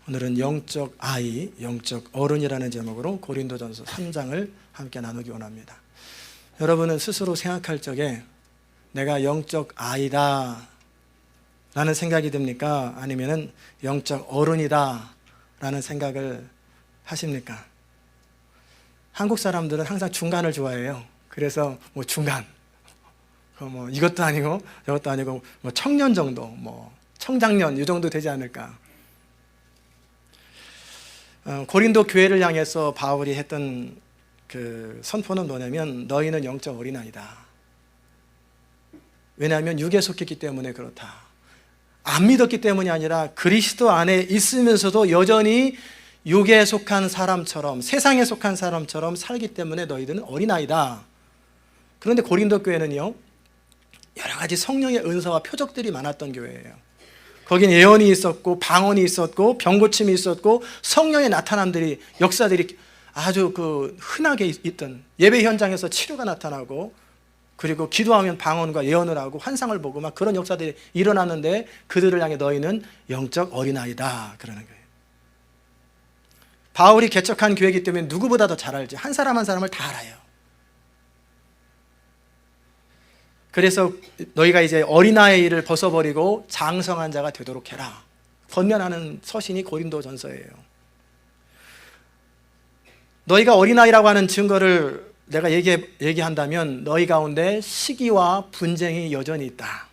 오늘은 영적 아이, 영적 어른이라는 제목으로 고린도전서 3장을 함께 나누기 원합니다. 여러분은 스스로 생각할 적에 내가 영적 아이다 라는 생각이 듭니까? 아니면 영적 어른이다 라는 생각을 하십니까? 한국 사람들은 항상 중간을 좋아해요. 그래서 중간, 이것도 아니고 저것도 아니고 청년 정도, 청장년 이 정도 되지 않을까. 고린도 교회를 향해서 바울이 했던 그 선포는 뭐냐면 너희는 영적 어린아이다. 왜냐하면 육에 속했기 때문에 그렇다. 안 믿었기 때문이 아니라 그리스도 안에 있으면서도 여전히 육에 속한 사람처럼, 세상에 속한 사람처럼 살기 때문에 너희들은 어린아이다. 그런데 고린도 교회는요, 여러 가지 성령의 은사와 표적들이 많았던 교회예요. 거긴 예언이 있었고 방언이 있었고 병고침이 있었고 성령의 나타남들이, 역사들이 아주 흔하게 있던, 예배 현장에서 치료가 나타나고 그리고 기도하면 방언과 예언을 하고 환상을 보고 막 그런 역사들이 일어났는데 그들을 향해 너희는 영적 어린아이다 그러는 거예요. 바울이 개척한 교회이기 때문에 누구보다 더 잘 알지. 한 사람 한 사람을 다 알아요. 그래서 너희가 이제 어린아이를 벗어버리고 장성한 자가 되도록 해라. 권면하는 서신이 고린도전서예요. 너희가 어린아이라고 하는 증거를 내가 얘기한다면 너희 가운데 시기와 분쟁이 여전히 있다.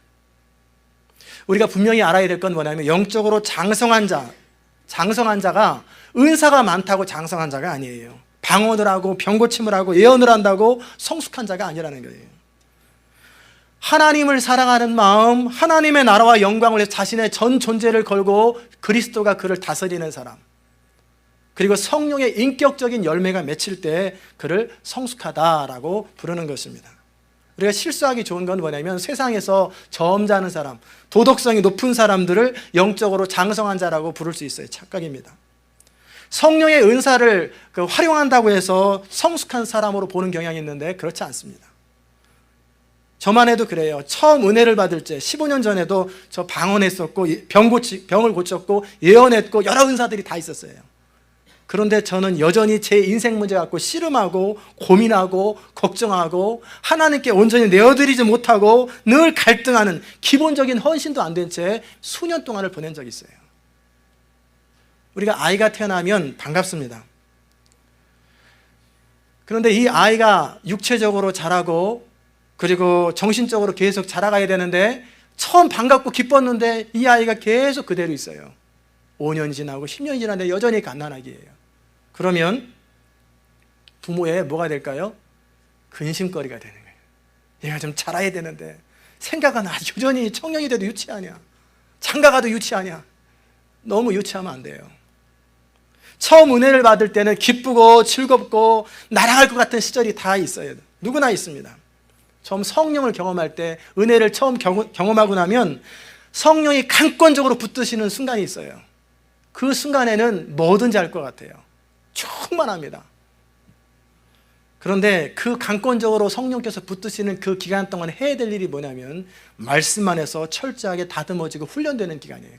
우리가 분명히 알아야 될 건 뭐냐면 영적으로 장성한 자가 은사가 많다고 장성한 자가 아니에요. 방언을 하고 병고침을 하고 예언을 한다고 성숙한 자가 아니라는 거예요. 하나님을 사랑하는 마음, 하나님의 나라와 영광을 위해서 자신의 전 존재를 걸고 그리스도가 그를 다스리는 사람, 그리고 성령의 인격적인 열매가 맺힐 때 그를 성숙하다라고 부르는 것입니다. 우리가 실수하기 좋은 건 뭐냐면 세상에서 점잖은 사람, 도덕성이 높은 사람들을 영적으로 장성한 자라고 부를 수 있어요. 착각입니다. 성령의 은사를 활용한다고 해서 성숙한 사람으로 보는 경향이 있는데 그렇지 않습니다. 저만 해도 그래요. 처음 은혜를 받을 때 15년 전에도 저 방언했었고 병을 고쳤고 예언했고 여러 은사들이 다 있었어요. 그런데 저는 여전히 제 인생 문제 갖고 씨름하고 고민하고 걱정하고 하나님께 온전히 내어드리지 못하고 늘 갈등하는, 기본적인 헌신도 안 된 채 수년 동안을 보낸 적이 있어요. 우리가 아이가 태어나면 반갑습니다. 그런데 이 아이가 육체적으로 자라고 그리고 정신적으로 계속 자라가야 되는데 처음 반갑고 기뻤는데 이 아이가 계속 그대로 있어요. 5년이 지나고 10년이 지났는데 여전히 갓난아기예요. 그러면 부모의 뭐가 될까요? 근심거리가 되는 거예요. 얘가 좀 자라야 되는데 생각은 여전히 청년이 돼도 유치하냐, 장가가도 유치하냐. 너무 유치하면 안 돼요. 처음 은혜를 받을 때는 기쁘고 즐겁고 날아갈 것 같은 시절이 다 있어요. 누구나 있습니다. 처음 성령을 경험할 때, 은혜를 처음 경험하고 나면 성령이 강권적으로 붙드시는 순간이 있어요. 그 순간에는 뭐든지 할 것 같아요. 충만합니다. 그런데 그 강권적으로 성령께서 붙드시는 그 기간 동안 해야 될 일이 뭐냐면 말씀만 해서 철저하게 다듬어지고 훈련되는 기간이에요.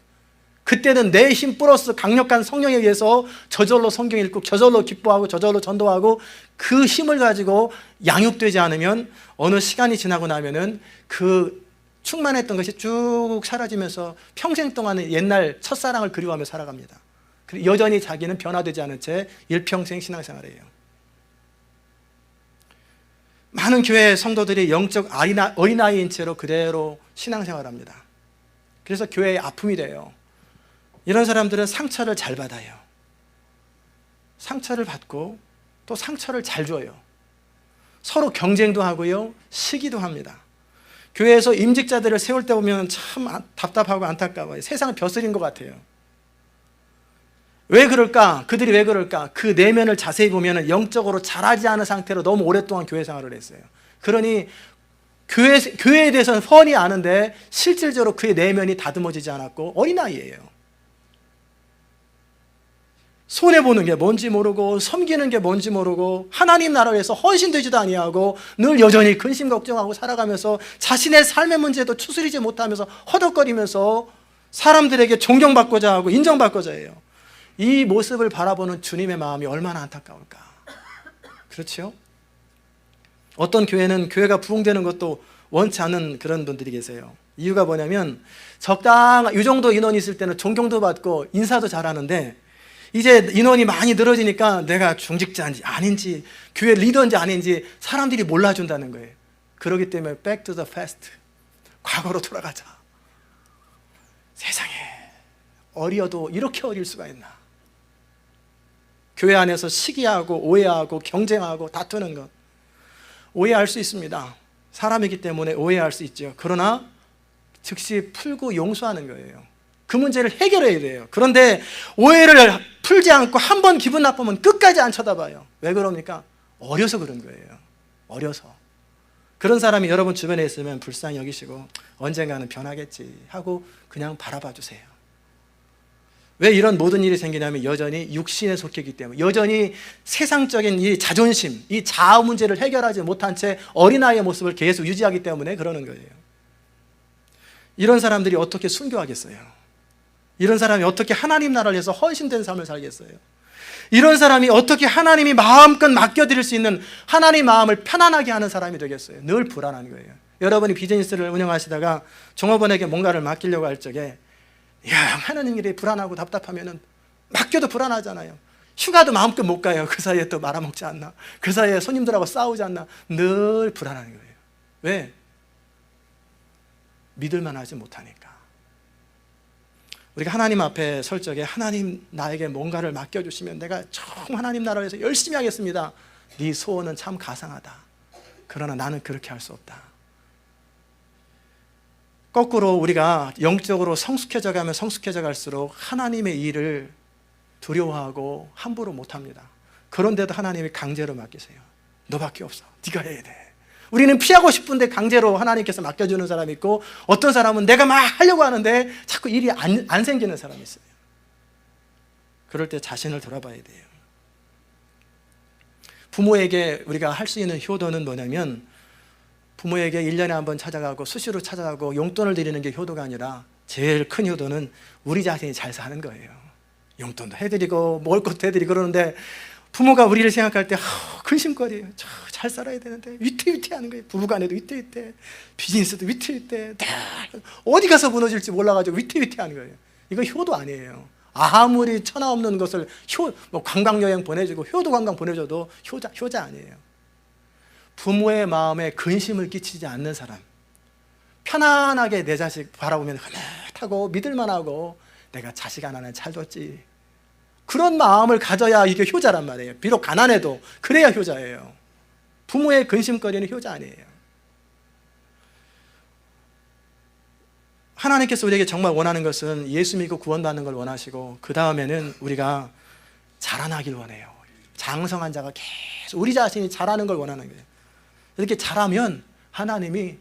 그때는 내 힘 플러스 강력한 성령에 의해서 저절로 성경 읽고 저절로 기뻐하고 저절로 전도하고 그 힘을 가지고 양육되지 않으면 어느 시간이 지나고 나면은 그 충만했던 것이 쭉 사라지면서 평생 동안은 옛날 첫사랑을 그리워하며 살아갑니다. 여전히 자기는 변화되지 않은 채 일평생 신앙생활을 해요. 많은 교회 성도들이 영적 어린아이인 채로 그대로 신앙생활합니다. 그래서 교회의 아픔이 돼요. 이런 사람들은 상처를 잘 받아요. 상처를 받고 또 상처를 잘 줘요. 서로 경쟁도 하고요, 시기도 합니다. 교회에서 임직자들을 세울 때 보면 참 답답하고 안타까워요. 세상을 벼슬인 것 같아요. 왜 그럴까? 그들이 왜 그럴까? 그 내면을 자세히 보면 영적으로 자라지 않은 상태로 너무 오랫동안 교회 생활을 했어요. 그러니 교회에 대해서는 훤히 아는데 실질적으로 그의 내면이 다듬어지지 않았고 어린아이예요. 손해보는 게 뭔지 모르고 섬기는 게 뭔지 모르고 하나님 나라를 위해서 헌신되지도 아니하고 늘 여전히 근심 걱정하고 살아가면서 자신의 삶의 문제도 추스리지 못하면서 허덕거리면서 사람들에게 존경받고자 하고 인정받고자 해요. 이 모습을 바라보는 주님의 마음이 얼마나 안타까울까. 그렇죠? 어떤 교회는 교회가 부흥되는 것도 원치 않는 그런 분들이 계세요. 이유가 뭐냐면 이 정도 인원이 있을 때는 존경도 받고 인사도 잘하는데 이제 인원이 많이 늘어지니까 내가 중직자인지 아닌지 교회 리더인지 아닌지 사람들이 몰라준다는 거예요. 그렇기 때문에 back to the past, 과거로 돌아가자. 세상에 어려도 이렇게 어릴 수가 있나. 교회 안에서 시기하고 오해하고 경쟁하고 다투는 것, 오해할 수 있습니다. 사람이기 때문에 오해할 수 있죠. 그러나 즉시 풀고 용서하는 거예요. 그 문제를 해결해야 돼요. 그런데 오해를 풀지 않고 한 번 기분 나쁘면 끝까지 안 쳐다봐요. 왜 그럽니까? 어려서 그런 거예요. 어려서. 그런 사람이 여러분 주변에 있으면 불쌍히 여기시고 언젠가는 변하겠지 하고 그냥 바라봐 주세요. 왜 이런 모든 일이 생기냐면 여전히 육신에 속해 있기 때문에, 여전히 세상적인 이 자존심, 이 자아 문제를 해결하지 못한 채 어린아이의 모습을 계속 유지하기 때문에 그러는 거예요. 이런 사람들이 어떻게 순교하겠어요? 이런 사람이 어떻게 하나님 나라를 위해서 헌신된 삶을 살겠어요? 이런 사람이 어떻게 하나님이 마음껏 맡겨드릴 수 있는 하나님 마음을 편안하게 하는 사람이 되겠어요? 늘 불안한 거예요. 여러분이 비즈니스를 운영하시다가 종업원에게 뭔가를 맡기려고 할 적에 하나님 일이 불안하고 답답하면 맡겨도 불안하잖아요. 휴가도 마음껏 못 가요. 그 사이에 또 말아먹지 않나, 그 사이에 손님들하고 싸우지 않나, 늘 불안한 거예요. 왜? 믿을만 하지 못하니까. 우리가 하나님 앞에 설 적에 하나님 나에게 뭔가를 맡겨주시면 내가 정 하나님 나라를 위해서 열심히 하겠습니다. 네 소원은 참 가상하다. 그러나 나는 그렇게 할 수 없다. 거꾸로 우리가 영적으로 성숙해져 가면 성숙해져 갈수록 하나님의 일을 두려워하고 함부로 못합니다. 그런데도 하나님이 강제로 맡기세요. 너밖에 없어. 네가 해야 돼. 우리는 피하고 싶은데 강제로 하나님께서 맡겨주는 사람이 있고, 어떤 사람은 내가 막 하려고 하는데 자꾸 일이 안 생기는 사람이 있어요. 그럴 때 자신을 돌아봐야 돼요. 부모에게 우리가 할 수 있는 효도는 뭐냐면, 부모에게 1년에 한 번 찾아가고 수시로 찾아가고 용돈을 드리는 게 효도가 아니라 제일 큰 효도는 우리 자신이 잘 사는 거예요. 용돈도 해드리고 먹을 것도 해드리고 그러는데 부모가 우리를 생각할 때 근심거리예요. 잘 살아야 되는데 위태위태하는 거예요. 부부간에도 위태위태, 비즈니스도 위태위태, 어디 가서 무너질지 몰라가지고 위태위태하는 거예요. 이거 효도 아니에요. 아무리 천하 없는 것을 관광여행 보내주고 효도 관광 보내줘도 효자 아니에요. 부모의 마음에 근심을 끼치지 않는 사람, 편안하게 내 자식 바라보면 흐뭇하고 믿을만하고 내가 자식 하나는 잘 뒀지, 그런 마음을 가져야 이게 효자란 말이에요. 비록 가난해도 그래야 효자예요. 부모의 근심거리는 효자 아니에요. 하나님께서 우리에게 정말 원하는 것은 예수 믿고 구원받는 걸 원하시고, 그 다음에는 우리가 자라나길 원해요. 장성한 자가 계속 우리 자신이 자라는 걸 원하는 거예요. 이렇게 자라면 하나님이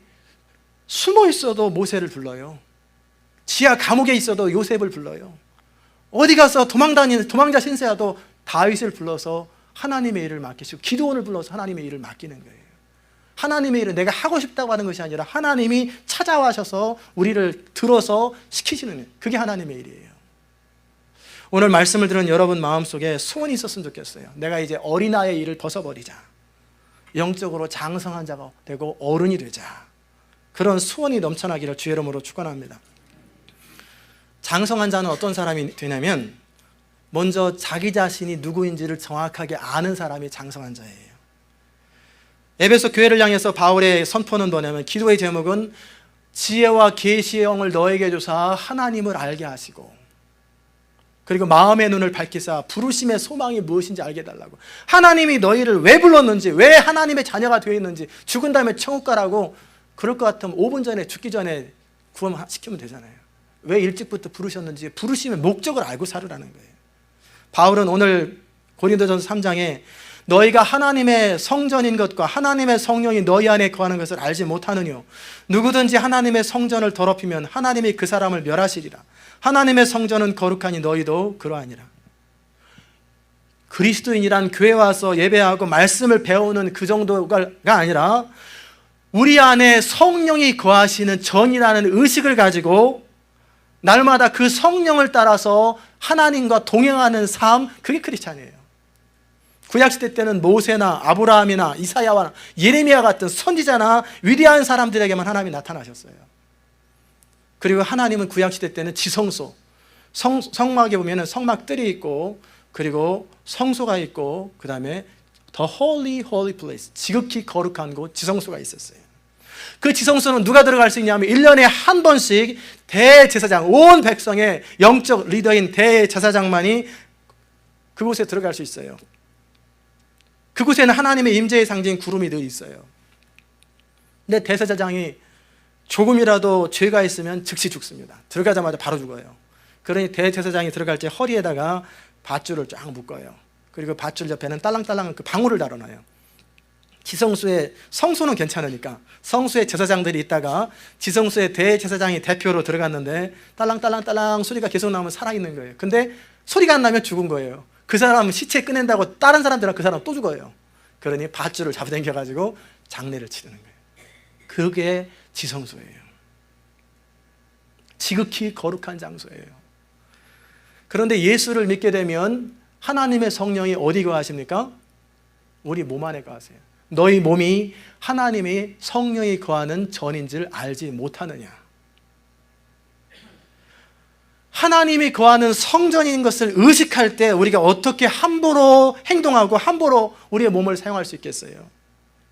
숨어 있어도 모세를 불러요. 지하 감옥에 있어도 요셉을 불러요. 어디 가서 도망자 신세야도 다윗을 불러서 하나님의 일을 맡기시고, 기도원을 불러서 하나님의 일을 맡기는 거예요. 하나님의 일을 내가 하고 싶다고 하는 것이 아니라 하나님이 찾아와셔서 우리를 들어서 시키시는 일, 그게 하나님의 일이에요. 오늘 말씀을 들은 여러분 마음속에 소원이 있었으면 좋겠어요. 내가 이제 어린아이의 일을 벗어버리자, 영적으로 장성한 자가 되고 어른이 되자, 그런 소원이 넘쳐나기를 주의 이름으로 축원합니다. 장성한 자는 어떤 사람이 되냐면, 먼저 자기 자신이 누구인지를 정확하게 아는 사람이 장성한 자예요. 에베소 교회를 향해서 바울의 선포는 뭐냐면, 기도의 제목은 지혜와 계시의 영을 너에게 주사 하나님을 알게 하시고, 그리고 마음의 눈을 밝히사 부르심의 소망이 무엇인지 알게 해달라고. 하나님이 너희를 왜 불렀는지, 왜 하나님의 자녀가 되어 있는지, 죽은 다음에 천국 가라고, 그럴 것 같으면 5분 전에, 죽기 전에 구원시키면 되잖아요. 왜 일찍부터 부르셨는지 부르심의 목적을 알고 살으라는 거예요. 바울은 오늘 고린도전서 3장에 너희가 하나님의 성전인 것과 하나님의 성령이 너희 안에 거하는 것을 알지 못하느뇨. 누구든지 하나님의 성전을 더럽히면 하나님이 그 사람을 멸하시리라. 하나님의 성전은 거룩하니 너희도 그러하니라. 그리스도인이란 교회 와서 예배하고 말씀을 배우는 그 정도가 아니라 우리 안에 성령이 거하시는 전이라는 의식을 가지고 날마다 그 성령을 따라서 하나님과 동행하는 삶, 그게 크리스찬이에요. 구약시대 때는 모세나 아브라함이나 이사야와 예레미야 같은 선지자나 위대한 사람들에게만 하나님이 나타나셨어요. 그리고 하나님은 구약시대 때는 지성소, 성막에 보면 성막들이 있고, 그리고 성소가 있고, 그 다음에 The Holy Holy Place, 지극히 거룩한 곳, 지성소가 있었어요. 그 지성소는 누가 들어갈 수 있냐면 1년에 한 번씩 대제사장, 온 백성의 영적 리더인 대제사장만이 그곳에 들어갈 수 있어요. 그곳에는 하나님의 임재의 상징 구름이 늘 있어요. 근데 대제사장이 조금이라도 죄가 있으면 즉시 죽습니다. 들어가자마자 바로 죽어요. 그러니 대제사장이 들어갈 때 허리에다가 밧줄을 쫙 묶어요. 그리고 밧줄 옆에는 딸랑딸랑 그 방울을 달아놔요. 지성소에, 성소는 괜찮으니까 성소에 제사장들이 있다가 지성소에 대제사장이 대표로 들어갔는데 딸랑딸랑딸랑 소리가 계속 나오면 살아있는 거예요. 근데 소리가 안 나면 죽은 거예요. 그 사람은 시체 꺼낸다고 다른 사람들은 그 사람 또 죽어요. 그러니 밧줄을 잡아당겨가지고 장례를 치르는 거예요. 그게 지성소예요. 지극히 거룩한 장소예요. 그런데 예수를 믿게 되면 하나님의 성령이 어디 거하십니까? 우리 몸 안에 거하세요. 너희 몸이 하나님의 성령이 거하는 전인 줄 알지 못하느냐. 하나님이 거하는 성전인 것을 의식할 때 우리가 어떻게 함부로 행동하고 함부로 우리의 몸을 사용할 수 있겠어요?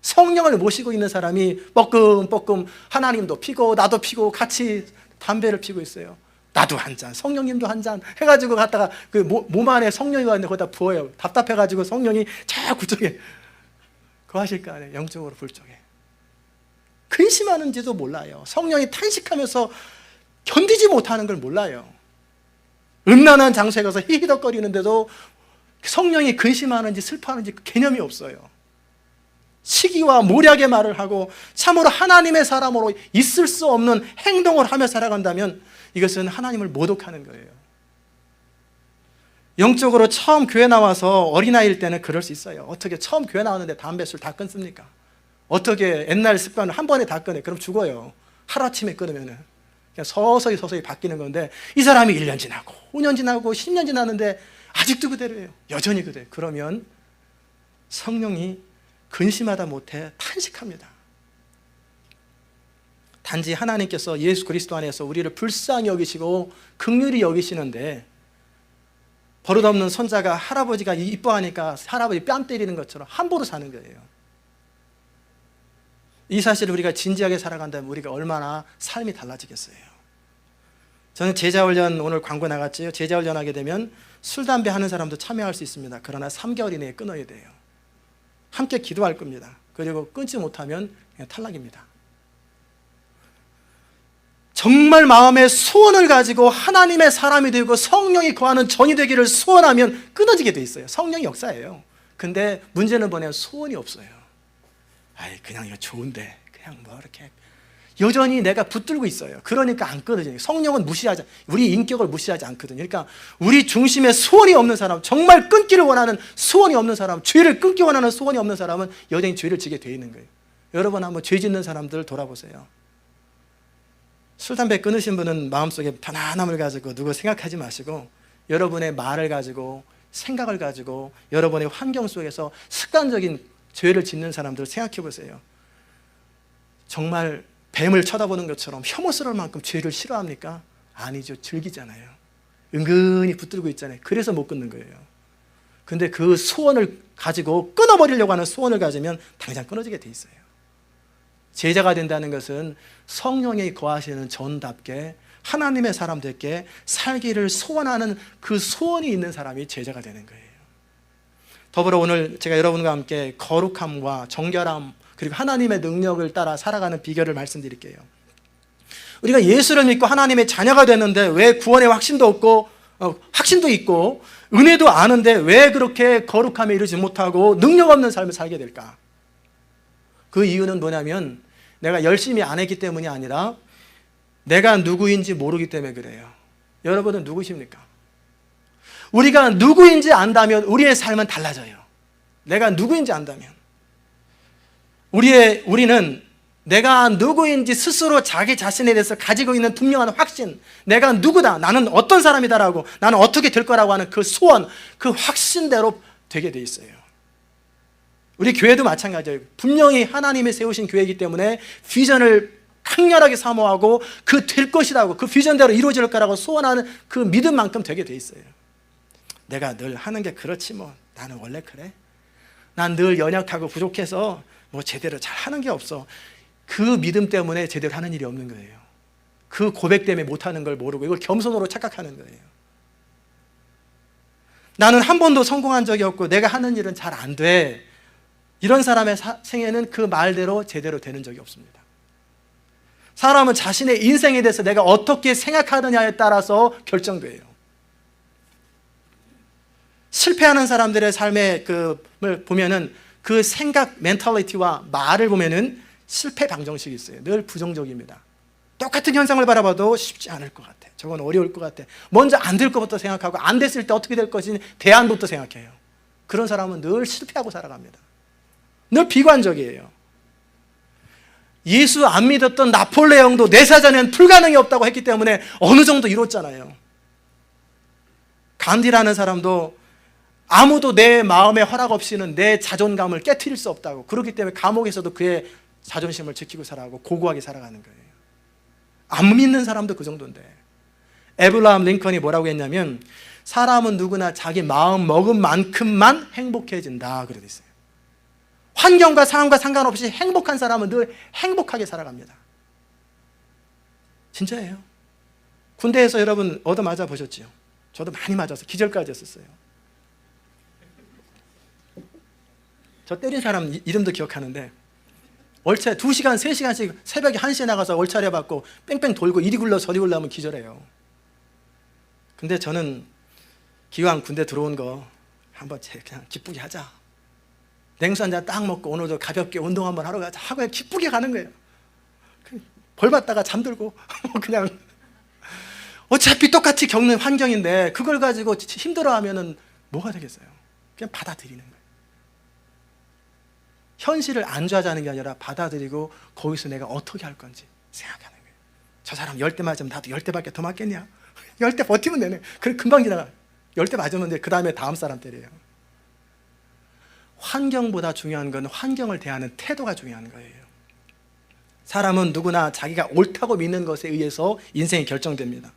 성령을 모시고 있는 사람이 뻐끔뻐끔 하나님도 피고 나도 피고 같이 담배를 피고 있어요. 나도 한 잔, 성령님도 한 잔 해가지고 갔다가 그 몸 안에 성령이 왔는데 거기다 부어요. 답답해가지고 성령이 저 그쪽에 거하실 거 아니에요. 영적으로 불쪽에. 근심하는지도 몰라요. 성령이 탄식하면서 견디지 못하는 걸 몰라요. 음란한 장소에 가서 히히덕거리는데도 성령이 근심하는지 슬퍼하는지 개념이 없어요. 시기와 모략의 말을 하고 참으로 하나님의 사람으로 있을 수 없는 행동을 하며 살아간다면 이것은 하나님을 모독하는 거예요. 영적으로 처음 교회 나와서 어린아이일 때는 그럴 수 있어요. 어떻게 처음 교회 나왔는데 담배, 술 다 끊습니까? 어떻게 옛날 습관을 한 번에 다 끊어요? 그럼 죽어요. 하루아침에 끊으면은. 그냥 서서히 바뀌는 건데 이 사람이 1년 지나고 5년 지나고 10년 지났는데 아직도 그대로예요. 여전히 그대로. 그러면 성령이 근심하다 못해 탄식합니다. 단지 하나님께서 예수 그리스도 안에서 우리를 불쌍히 여기시고 긍휼히 여기시는데 버릇없는 손자가 할아버지가 이뻐하니까 할아버지 뺨 때리는 것처럼 함부로 사는 거예요. 이 사실을 우리가 진지하게 살아간다면 우리가 얼마나 삶이 달라지겠어요. 저는 제자훈련, 오늘 광고 나갔지요. 제자훈련 하게 되면 술, 담배 하는 사람도 참여할 수 있습니다. 그러나 3개월 이내에 끊어야 돼요. 함께 기도할 겁니다. 그리고 끊지 못하면 그냥 탈락입니다. 정말 마음의 소원을 가지고 하나님의 사람이 되고 성령이 거하는 전이 되기를 소원하면 끊어지게 돼 있어요. 성령이 역사예요. 근데 문제는 뭐냐면 소원이 없어요. 아이 그냥 이거 좋은데 그냥 뭐 이렇게 여전히 내가 붙들고 있어요. 그러니까 안 끊어져요. 성령은 무시하지, 우리 인격을 무시하지 않거든요. 그러니까 우리 중심에 소원이 없는 사람, 정말 끊기를 원하는 소원이 없는 사람, 죄를 끊기 원하는 소원이 없는 사람은 여전히 죄를 지게 돼 있는 거예요. 여러분 한번 죄 짓는 사람들 돌아보세요. 술, 담배 끊으신 분은 마음속에 편안함을 가지고 누구 생각하지 마시고 여러분의 말을 가지고 생각을 가지고 여러분의 환경 속에서 습관적인 죄를 짓는 사람들을 생각해 보세요. 정말 뱀을 쳐다보는 것처럼 혐오스러울 만큼 죄를 싫어합니까? 아니죠. 즐기잖아요. 은근히 붙들고 있잖아요. 그래서 못 끊는 거예요. 근데 그 소원을 가지고 끊어버리려고 하는 소원을 가지면 당장 끊어지게 돼 있어요. 제자가 된다는 것은 성령이 거하시는 전답게 하나님의 사람들께 살기를 소원하는 그 소원이 있는 사람이 제자가 되는 거예요. 더불어 오늘 제가 여러분과 함께 거룩함과 정결함 그리고 하나님의 능력을 따라 살아가는 비결을 말씀드릴게요. 우리가 예수를 믿고 하나님의 자녀가 됐는데 왜 구원의 확신도 없고 확신도 있고 은혜도 아는데 왜 그렇게 거룩함에 이르지 못하고 능력 없는 삶을 살게 될까? 그 이유는 뭐냐면 내가 열심히 안 했기 때문이 아니라 내가 누구인지 모르기 때문에 그래요. 여러분은 누구십니까? 우리가 누구인지 안다면 우리의 삶은 달라져요. 내가 누구인지 안다면 우리는 내가 누구인지 스스로 자기 자신에 대해서 가지고 있는 분명한 확신, 내가 누구다, 나는 어떤 사람이다라고, 나는 어떻게 될 거라고 하는 그 소원, 그 확신대로 되게 돼 있어요. 우리 교회도 마찬가지예요. 분명히 하나님이 세우신 교회이기 때문에 비전을 강렬하게 사모하고 그 될 것이라고, 그 비전대로 이루어질 거라고 소원하는 그 믿음만큼 되게 돼 있어요. 내가 늘 하는 게 그렇지 뭐, 나는 원래 그래. 난 늘 연약하고 부족해서 뭐 제대로 잘 하는 게 없어. 그 믿음 때문에 제대로 하는 일이 없는 거예요. 그 고백 때문에 못하는 걸 모르고 이걸 겸손으로 착각하는 거예요. 나는 한 번도 성공한 적이 없고 내가 하는 일은 잘 안 돼. 이런 사람의 생애는 그 말대로 제대로 되는 적이 없습니다. 사람은 자신의 인생에 대해서 내가 어떻게 생각하느냐에 따라서 결정돼요. 실패하는 사람들의 삶의 그을 보면은 그 생각 멘탈리티와 말을 보면은 실패 방정식이 있어요. 늘 부정적입니다. 똑같은 현상을 바라봐도 쉽지 않을 것 같아. 저건 어려울 것 같아. 먼저 안 될 것부터 생각하고 안 됐을 때 어떻게 될 것인지 대안부터 생각해요. 그런 사람은 늘 실패하고 살아갑니다. 늘 비관적이에요. 예수 안 믿었던 나폴레옹도 내 사전에는 불가능이 없다고 했기 때문에 어느 정도 이뤘잖아요. 간디라는 사람도 아무도 내 마음에 허락 없이는 내 자존감을 깨트릴 수 없다고, 그렇기 때문에 감옥에서도 그의 자존심을 지키고 살아가고 고고하게 살아가는 거예요. 안 믿는 사람도 그 정도인데, 에브라함 링컨이 뭐라고 했냐면 사람은 누구나 자기 마음 먹은 만큼만 행복해진다 그러고 있어요. 환경과 상황과 상관없이 행복한 사람은 늘 행복하게 살아갑니다. 진짜예요. 군대에서 여러분 얻어 맞아 보셨죠? 저도 많이 맞아서 기절까지 했었어요. 저 때린 사람 이름도 기억하는데, 월차 2시간, 3시간씩 새벽에 1시에 나가서 월차례 받고 뺑뺑 돌고 이리 굴러 저리 굴러 하면 기절해요. 근데 저는 기왕 군대 들어온 거 한번 그냥 기쁘게 하자. 냉수 한 잔 딱 먹고 오늘도 가볍게 운동 한번 하러 가자 하고 기쁘게 가는 거예요. 벌 받다가 잠들고 그냥 어차피 똑같이 겪는 환경인데 그걸 가지고 힘들어하면은 뭐가 되겠어요? 그냥 받아들이는 거예요. 현실을 안주하자는 게 아니라 받아들이고 거기서 내가 어떻게 할 건지 생각하는 거예요. 저 사람 10대 맞으면 나도 10대밖에 더 맞겠냐? 10대 버티면 되네. 그래 금방 지나가. 10대 맞으면 그 다음에 다음 사람 때려요. 환경보다 중요한 건 환경을 대하는 태도가 중요한 거예요. 사람은 누구나 자기가 옳다고 믿는 것에 의해서 인생이 결정됩니다.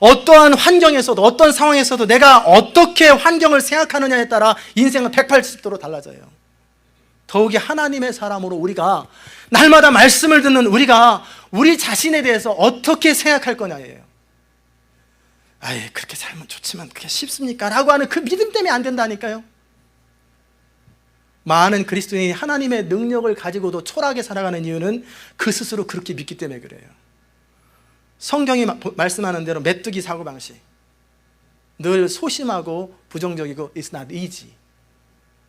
어떠한 환경에서도 어떤 상황에서도 내가 어떻게 환경을 생각하느냐에 따라 인생은 180도로 달라져요. 더욱이 하나님의 사람으로 우리가 날마다 말씀을 듣는 우리가 우리 자신에 대해서 어떻게 생각할 거냐예요. 아예 그렇게 살면 좋지만 그게 쉽습니까? 라고 하는 그 믿음 때문에 안 된다니까요. 많은 그리스도인이 하나님의 능력을 가지고도 초라하게 살아가는 이유는 그 스스로 그렇게 믿기 때문에 그래요. 성경이 말씀하는 대로 메뚜기 사고방식, 늘 소심하고 부정적이고 It's not easy,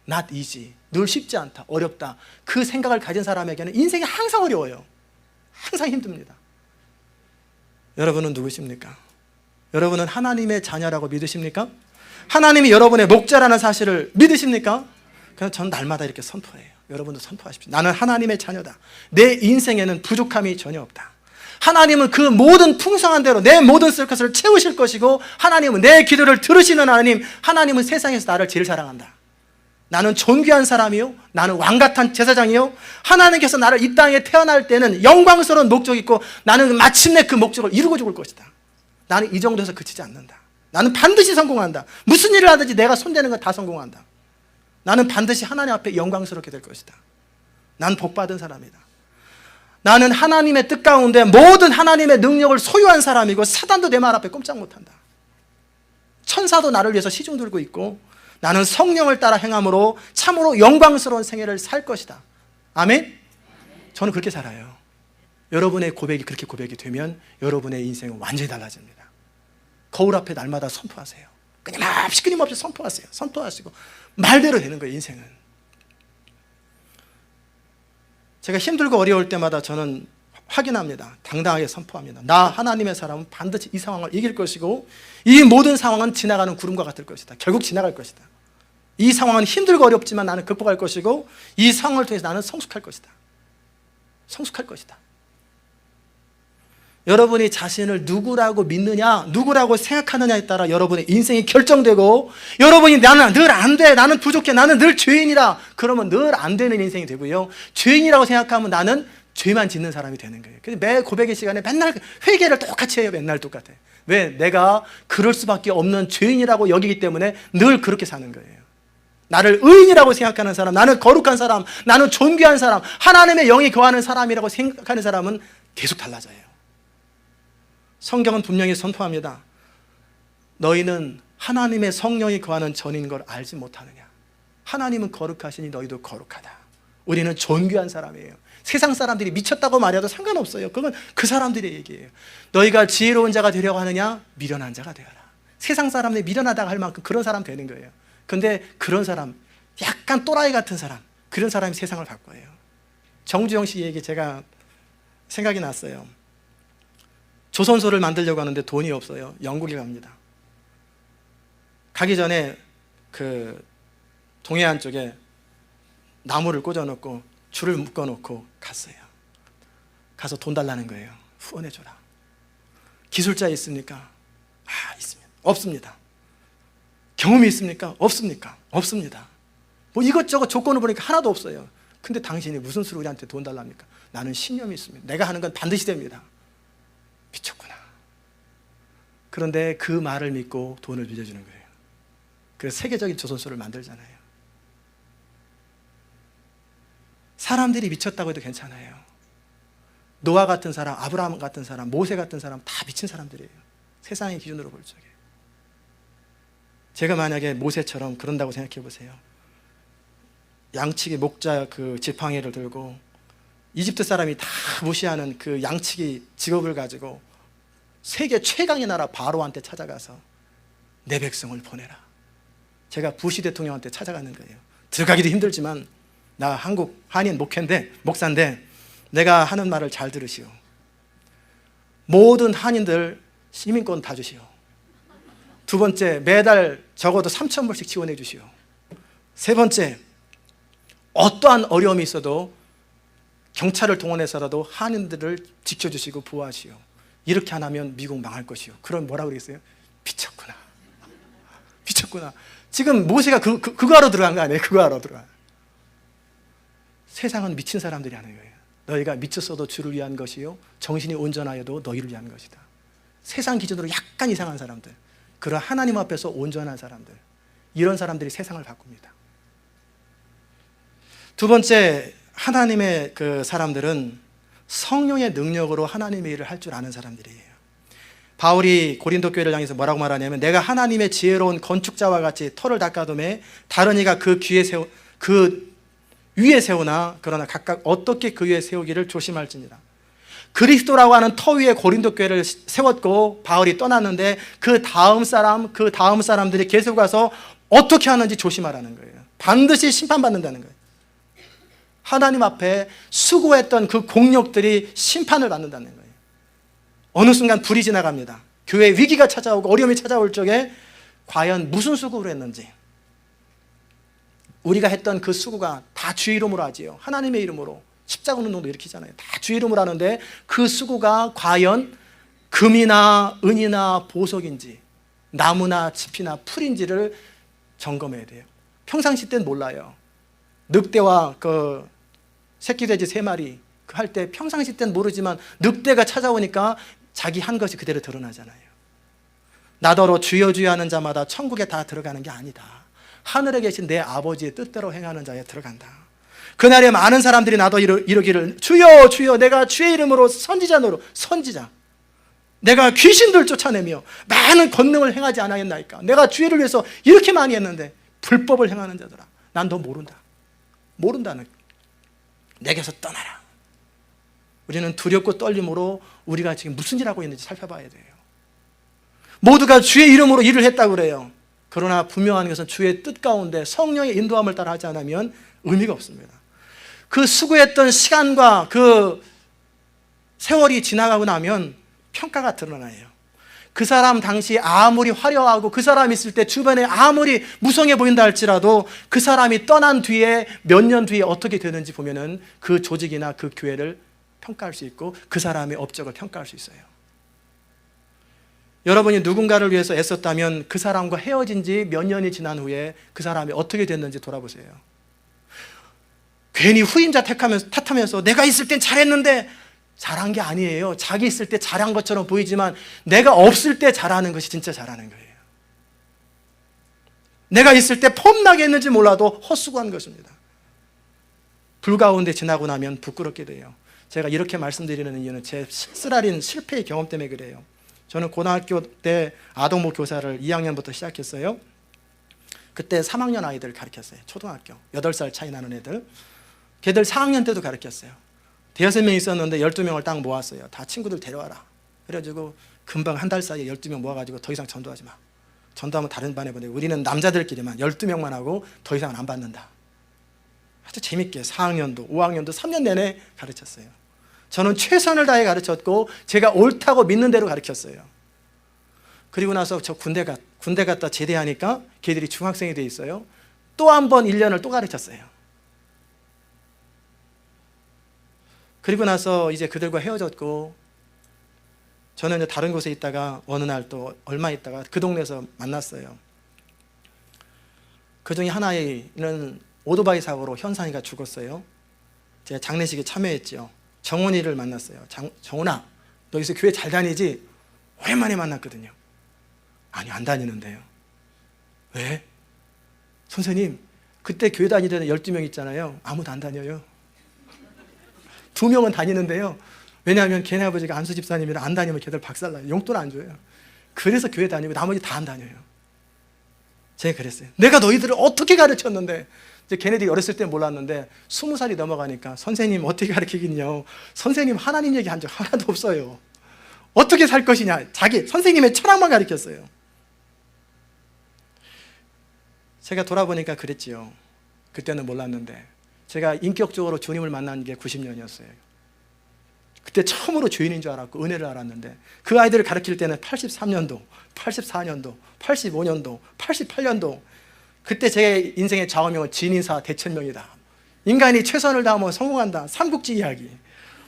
not easy, 늘 쉽지 않다, 어렵다, 그 생각을 가진 사람에게는 인생이 항상 어려워요. 항상 힘듭니다. 여러분은 누구십니까? 여러분은 하나님의 자녀라고 믿으십니까? 하나님이 여러분의 목자라는 사실을 믿으십니까? 그래서 저는 날마다 이렇게 선포해요. 여러분도 선포하십시오. 나는 하나님의 자녀다. 내 인생에는 부족함이 전혀 없다. 하나님은 그 모든 풍성한 대로 내 모든 쓸 것을 채우실 것이고, 하나님은 내 기도를 들으시는 하나님, 하나님은 세상에서 나를 제일 사랑한다. 나는 존귀한 사람이요, 나는 왕같은 제사장이요, 하나님께서 나를 이 땅에 태어날 때는 영광스러운 목적이 있고 나는 마침내 그 목적을 이루고 죽을 것이다. 나는 이 정도에서 그치지 않는다. 나는 반드시 성공한다. 무슨 일을 하든지 내가 손대는 건 다 성공한다. 나는 반드시 하나님 앞에 영광스럽게 될 것이다. 난 복받은 사람이다. 나는 하나님의 뜻 가운데 모든 하나님의 능력을 소유한 사람이고, 사단도 내 말 앞에 꼼짝 못한다. 천사도 나를 위해서 시중 들고 있고, 나는 성령을 따라 행함으로 참으로 영광스러운 생애를 살 것이다. 아멘? 저는 그렇게 살아요. 여러분의 고백이 그렇게 고백이 되면 여러분의 인생은 완전히 달라집니다. 거울 앞에 날마다 선포하세요. 끊임없이 선포하세요. 선포하시고 말대로 되는 거예요. 인생은. 제가 힘들고 어려울 때마다 저는 확인합니다. 당당하게 선포합니다. 나 하나님의 사람은 반드시 이 상황을 이길 것이고, 이 모든 상황은 지나가는 구름과 같을 것이다. 결국 지나갈 것이다. 이 상황은 힘들고 어렵지만 나는 극복할 것이고, 이 상황을 통해서 나는 성숙할 것이다. 성숙할 것이다. 여러분이 자신을 누구라고 믿느냐, 누구라고 생각하느냐에 따라 여러분의 인생이 결정되고, 여러분이 나는 늘 안 돼, 나는 부족해, 나는 늘 죄인이라 그러면 늘 안 되는 인생이 되고요, 죄인이라고 생각하면 나는 죄만 짓는 사람이 되는 거예요. 그래서 매 고백의 시간에 맨날 회개를 똑같이 해요. 맨날 똑같아요. 왜? 내가 그럴 수밖에 없는 죄인이라고 여기기 때문에 늘 그렇게 사는 거예요. 나를 의인이라고 생각하는 사람, 나는 거룩한 사람, 나는 존귀한 사람, 하나님의 영이 거하는 사람이라고 생각하는 사람은 계속 달라져요. 성경은 분명히 선포합니다. 너희는 하나님의 성령이 거하는 전인 걸 알지 못하느냐. 하나님은 거룩하시니 너희도 거룩하다. 우리는 존귀한 사람이에요. 세상 사람들이 미쳤다고 말해도 상관없어요. 그건 그 사람들의 얘기예요. 너희가 지혜로운 자가 되려고 하느냐? 미련한 자가 되어라. 세상 사람들이 미련하다고 할 만큼 그런 사람 되는 거예요. 근데 그런 사람, 약간 또라이 같은 사람, 그런 사람이 세상을 바꿔요. 정주영 씨 얘기 제가 생각이 났어요. 조선소를 만들려고 하는데 돈이 없어요. 영국에 갑니다. 가기 전에 그 동해안 쪽에 나무를 꽂아놓고 줄을 묶어놓고 갔어요. 가서 돈 달라는 거예요. 후원해줘라. 기술자 있습니까? 있습니다. 없습니다. 경험이 있습니까? 없습니까? 없습니다. 뭐 이것저것 조건을 보니까 하나도 없어요. 근데 당신이 무슨 수로 우리한테 돈 달랍니까? 나는 신념이 있습니다. 내가 하는 건 반드시 됩니다. 미쳤구나. 그런데 그 말을 믿고 돈을 빌려주는 거예요. 그래서 세계적인 조선소를 만들잖아요. 사람들이 미쳤다고 해도 괜찮아요. 노아 같은 사람, 아브라함 같은 사람, 모세 같은 사람 다 미친 사람들이에요. 세상의 기준으로 볼 적에. 제가 만약에 모세처럼 그런다고 생각해 보세요. 양치기 목자 그 지팡이를 들고 이집트 사람이 다 무시하는 그 양치기 직업을 가지고 세계 최강의 나라 바로한테 찾아가서 내 백성을 보내라. 제가 부시 대통령한테 찾아가는 거예요. 들어가기도 힘들지만 나 한국 한인 목사인데 내가 하는 말을 잘 들으시오. 모든 한인들 시민권 다 주시오. 두 번째, 매달 적어도 3,000불씩 지원해 주시오. 세 번째, 어떠한 어려움이 있어도 경찰을 동원해서라도 한인들을 지켜주시고 보호하시오. 이렇게 안 하면 미국 망할 것이오. 그럼 뭐라고 그랬어요? 미쳤구나. 미쳤구나. 지금 모세가 그거 하러 들어간 거 아니에요? 그거 하러 들어간. 세상은 미친 사람들이 하는 거예요. 너희가 미쳤어도 주를 위한 것이요 정신이 온전하여도 너희를 위한 것이다. 세상 기준으로 약간 이상한 사람들, 그런 하나님 앞에서 온전한 사람들, 이런 사람들이 세상을 바꿉니다. 두 번째, 하나님의 그 사람들은 성령의 능력으로 하나님의 일을 할 줄 아는 사람들이에요. 바울이 고린도 교회를 향해서 뭐라고 말하냐면, 내가 하나님의 지혜로운 건축자와 같이 터를 닦아둠에 다른 이가 그 위에 세우나 그러나 각각 어떻게 그 위에 세우기를 조심할지니라. 그리스도라고 하는 터 위에 고린도 교회를 세웠고 바울이 떠났는데 그 다음 사람들이 계속 가서 어떻게 하는지 조심하라는 거예요. 반드시 심판받는다는 거예요. 하나님 앞에 수고했던 그 공력들이 심판을 받는다는 거예요. 어느 순간 불이 지나갑니다. 교회에 위기가 찾아오고 어려움이 찾아올 적에 과연 무슨 수고를 했는지, 우리가 했던 그 수고가 다 주의 이름으로 하지요. 하나님의 이름으로 십자가 운동도 일으키잖아요. 다 주의 이름으로 하는데 그 수고가 과연 금이나 은이나 보석인지 나무나 짚이나 풀인지를 점검해야 돼요. 평상시 때는 몰라요. 늑대와 그 새끼 돼지 3마리 할 때 평상시 때는 모르지만 늑대가 찾아오니까 자기 한 것이 그대로 드러나잖아요. 나더러 주여 주여 하는 자마다 천국에 다 들어가는 게 아니다. 하늘에 계신 내 아버지의 뜻대로 행하는 자에 들어간다. 그날에 많은 사람들이 나도 이러기를 주여 주여 내가 주의 이름으로 선지자 내가 귀신들 쫓아내며 많은 권능을 행하지 않았나이까. 내가 주의를 위해서 이렇게 많이 했는데 불법을 행하는 자들아, 난 너 모른다는, 내게서 떠나라. 우리는 두렵고 떨림으로 우리가 지금 무슨 일 하고 있는지 살펴봐야 돼요. 모두가 주의 이름으로 일을 했다고 그래요. 그러나 분명한 것은 주의 뜻 가운데 성령의 인도함을 따라 하지 않으면 의미가 없습니다. 그 수고했던 시간과 그 세월이 지나가고 나면 평가가 드러나요. 그 사람 당시 아무리 화려하고 그 사람이 있을 때 주변에 아무리 무성해 보인다 할지라도 그 사람이 떠난 뒤에 몇 년 뒤에 어떻게 되는지 보면은 그 조직이나 그 교회를 평가할 수 있고 그 사람의 업적을 평가할 수 있어요. 여러분이 누군가를 위해서 애썼다면 그 사람과 헤어진 지 몇 년이 지난 후에 그 사람이 어떻게 됐는지 돌아보세요. 괜히 후임자 탓하면서 내가 있을 땐 잘했는데, 잘한 게 아니에요. 자기 있을 때 잘한 것처럼 보이지만 내가 없을 때 잘하는 것이 진짜 잘하는 거예요. 내가 있을 때 폼나게 했는지 몰라도 헛수고한 것입니다. 불 가운데 지나고 나면 부끄럽게 돼요. 제가 이렇게 말씀드리는 이유는 제 쓸쓸한 실패의 경험 때문에 그래요. 저는 고등학교 때 아동부 교사를 2학년부터 시작했어요. 그때 3학년 아이들을 가르쳤어요. 초등학교 8살 차이 나는 애들. 걔들 4학년 때도 가르쳤어요. 대여섯 명 있었는데 12명을 딱 모았어요. 다 친구들 데려와라. 그래가지고 금방 한 달 사이에 12명 모아가지고 더 이상 전도하지 마. 전도하면 다른 반에 보내고 우리는 남자들끼리만 12명만 하고 더 이상은 안 받는다. 아주 재밌게 4학년도 5학년도 3년 내내 가르쳤어요. 저는 최선을 다해 가르쳤고 제가 옳다고 믿는 대로 가르쳤어요. 그리고 나서 저 군대 갔다 제대하니까 걔들이 중학생이 돼 있어요. 또 한 번 1년을 또 가르쳤어요. 그리고 나서 이제 그들과 헤어졌고, 저는 이제 다른 곳에 있다가 어느 날 또 얼마 있다가 그 동네에서 만났어요. 그 중에 하나는 오토바이 사고로 현상이가 죽었어요. 제가 장례식에 참여했죠. 정훈이를 만났어요. 정훈아, 너 여기서 교회 잘 다니지? 오랜만에 만났거든요. 아니, 안 다니는데요. 왜? 선생님, 그때 교회 다니던 12명 있잖아요. 아무도 안 다녀요. 2명은 다니는데요. 왜냐하면 걔네 아버지가 안수 집사님이라 안 다니면 걔들 박살나요. 용돈 안 줘요. 그래서 교회 다니고 나머지 다 안 다녀요. 제가 그랬어요. 내가 너희들을 어떻게 가르쳤는데. 이제 걔네들이 어렸을 때 몰랐는데 20살이 넘어가니까 선생님 어떻게 가르치긴요. 선생님 하나님 얘기한 적 하나도 없어요. 어떻게 살 것이냐. 자기 선생님의 철학만 가르쳤어요. 제가 돌아보니까 그랬지요. 그때는 몰랐는데 제가 인격적으로 주님을 만난 게 90년이었어요. 그때 처음으로 주인인 줄 알았고 은혜를 알았는데 그 아이들을 가르칠 때는 83년도, 84년도, 85년도, 88년도 그때 제 인생의 좌우명은 진인사 대천명이다. 인간이 최선을 다하면 성공한다. 삼국지 이야기.